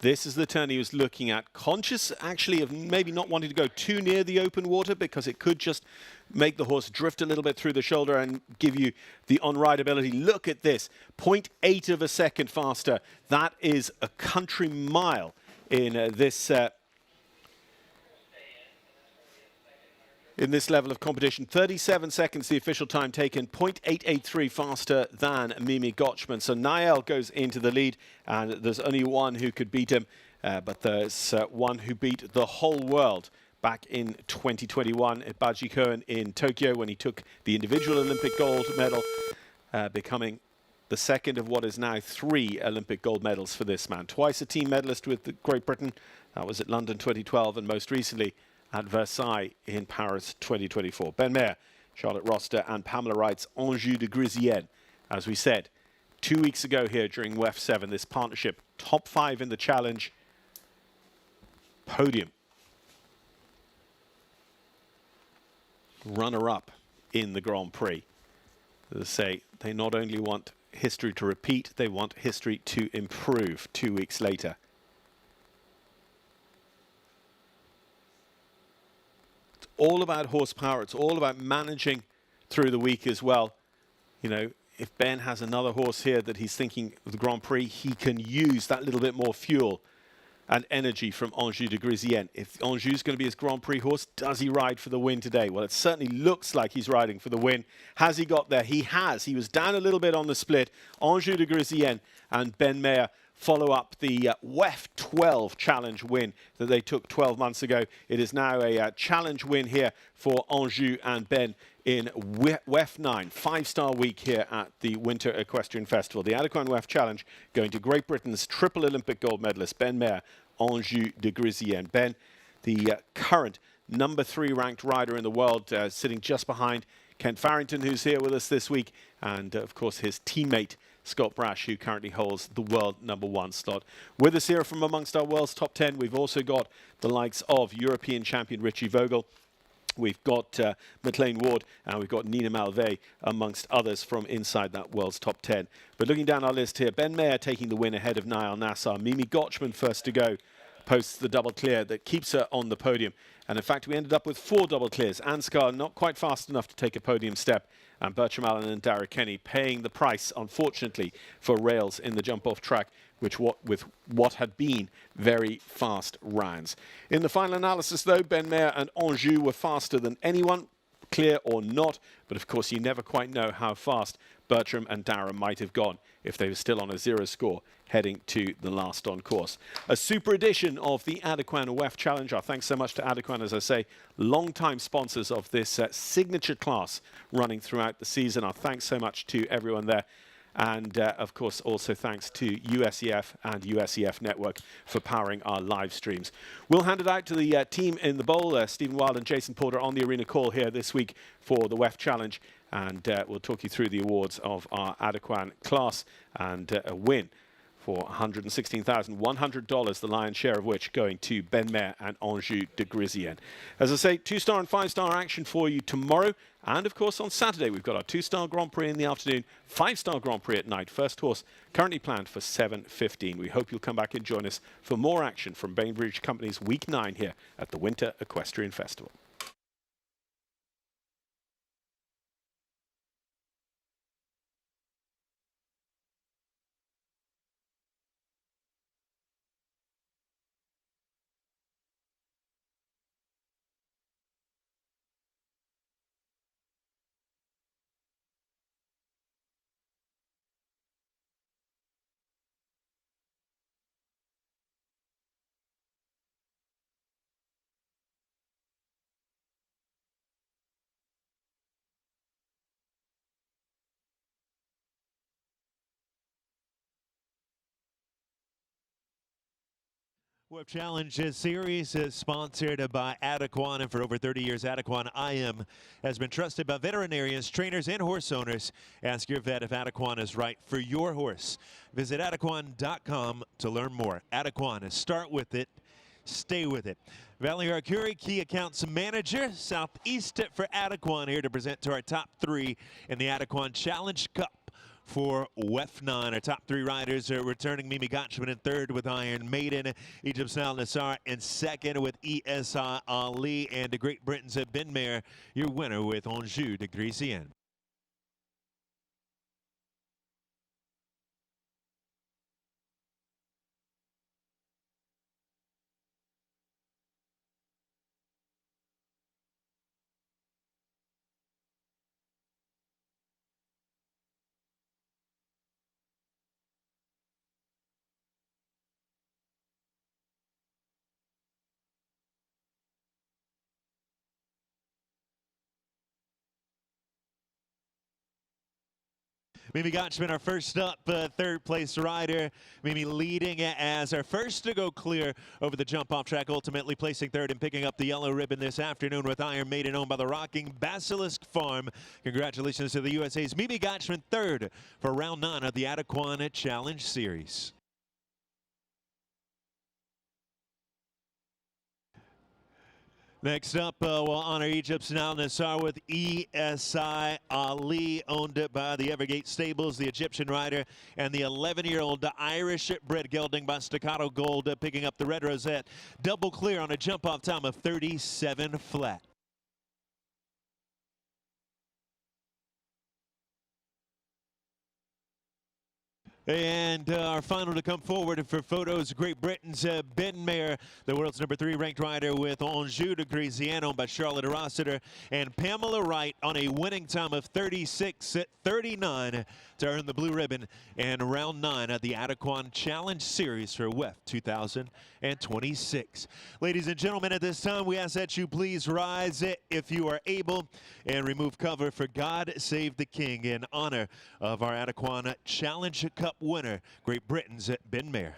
This is the turn he was looking at. Conscious, actually, of maybe not wanting to go too near the open water because it could just make the horse drift a little bit through the shoulder and give you the on-rideability. Look at this, 0.8 of a second faster. That is a country mile in this level of competition. 37 seconds the official time taken, 0.883 faster than Mimi Gotchman. So Nayel goes into the lead, and there's only one who could beat him. but there's one who beat the whole world back in 2021 at Baji Cohen in Tokyo when he took the individual Olympic gold medal, becoming the second of what is now 3 Olympic gold medals for this man. Twice a team medalist with Great Britain. That was at London 2012 and most recently at Versailles in Paris 2024. Ben Maher, Charlotte Roster and Pamela Wright's Anjou de Grisienne. As we said 2 weeks ago here during WEF 7, this partnership, top 5 in the challenge, podium. Runner-up in the Grand Prix. As I say, they not only want history to repeat, they want history to improve 2 weeks later. It's all about horsepower. It's all about managing through the week as well. You know, if Ben has another horse here that he's thinking of the Grand Prix, he can use that little bit more fuel and energy from Anjou de Grisienne. If Anjou's going to be his Grand Prix horse, does he ride for the win today? Well, it certainly looks like he's riding for the win. Has he got there? He has. He was down a little bit on the split. Anjou de Grisienne and Ben Maher follow up the WEF 12 challenge win that they took 12 months ago. It is now a challenge win here for Anjou and Ben in WEF 9, 5-star week here at the Winter Equestrian Festival. The Adequan WEF Challenge going to Great Britain's triple Olympic gold medalist, Ben Maher, Anjou de Grisienne. Ben, the current number 3 ranked rider in the world, sitting just behind Kent Farrington, who's here with us this week, and of course his teammate Scott Brash, who currently holds the world number 1 slot. With us here from amongst our world's top 10, we've also got the likes of European champion Richie Vogel. We've got McLain Ward and we've got Nina Malave amongst others from inside that world's top 10. But looking down our list here, Ben Maher taking the win ahead of Nayel Nassar. Mimi Gotchman first to go, posts the double clear that keeps her on the podium. And in fact, we ended up with 4 double clears. Ansgar not quite fast enough to take a podium step, and Bertram Allen and Darragh Kenny paying the price, unfortunately, for rails in the jump-off track, with what had been very fast rounds. In the final analysis, though, Ben Maher and Anjou were faster than anyone, clear or not. But of course, you never quite know how fast Bertram and Darragh might have gone if they were still on a 0 score heading to the last on course. A super edition of the Adequan WEF Challenge. Our thanks so much to Adequan, as I say, long-time sponsors of this signature class running throughout the season. Our thanks so much to everyone there. And, of course, also thanks to USEF and USEF Network for powering our live streams. We'll hand it out to the team in the bowl, Stephen Wild and Jason Porter on the arena call here this week for the WEF Challenge. And we'll talk you through the awards of our Adequan class and a win for $116,100, the lion's share of which going to Ben Maher and Anjou de Grisienne. As I say, 2-star and 5-star action for you tomorrow. And, of course, on Saturday, we've got our 2-star Grand Prix in the afternoon, 5-star Grand Prix at night. First horse currently planned for 7:15. We hope you'll come back and join us for more action from Bainbridge Company's Week 9 here at the Winter Equestrian Festival. WEF Challenge Series is sponsored by Adequan, and for over 30 years, Adequan IM has been trusted by veterinarians, trainers, and horse owners. Ask your vet if Adequan is right for your horse. Visit Adequan.com to learn more. Adequan is start with it, stay with it. Valerie Arcuri, Key Accounts Manager, Southeast for Adequan, here to present to our top 3 in the Adequan Challenge Cup for WEF 9. Our top 3 riders are returning. Mimi Gotchman in 3rd with Iron Maiden. Egypt's Nayel Nassar in 2nd with ESI Ali. And Great Britain's Ben Maher, your winner with Anjou de Grisienne. Mimi Gotchman, our first up, third place rider. Mimi leading as our first to go clear over the jump off track, ultimately placing third and picking up the yellow ribbon this afternoon with Iron Maiden, owned by the Rocking Basilisk Farm. Congratulations to the USA's Mimi Gotchman, third for round 9 of the Adequan Challenge Series. Next up, we'll honor Egypt's Nayel Nassar with ESI Ali, owned by the Evergate Stables, the Egyptian rider, and the 11-year-old Irish-bred gelding by Staccato Gold, picking up the red rosette. Double clear on a jump-off time of 37 flat. And our final to come forward for photos, Great Britain's Ben Mayer, the world's #3 ranked rider with Anjou de Grisienne, owned by Charlotte Rossiter, and Pamela Wright on a winning time of 36:39 to earn the blue ribbon in round 9 of the Adequan Challenge Series for WEF 2026. Ladies and gentlemen, at this time we ask that you please rise if you are able and remove cover for God Save the King in honor of our Adequan Challenge Cup winner, Great Britain's Ben Mayer.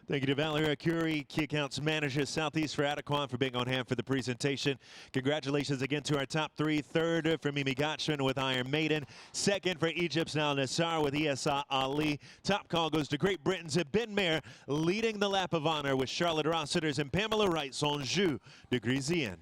Thank you to Valeria Curie, Key Accounts Manager, Southeast for Adequan, for being on hand for the presentation. Congratulations again to our top 3. Third for Mimi Gotchman with Iron Maiden. Second for Egypt's Nayel Nassar with ESI Ali. Top call goes to Great Britain's Ben Mayer, leading the lap of honor with Charlotte Rossiter's and Pamela Wright's Anjou de Grisienne.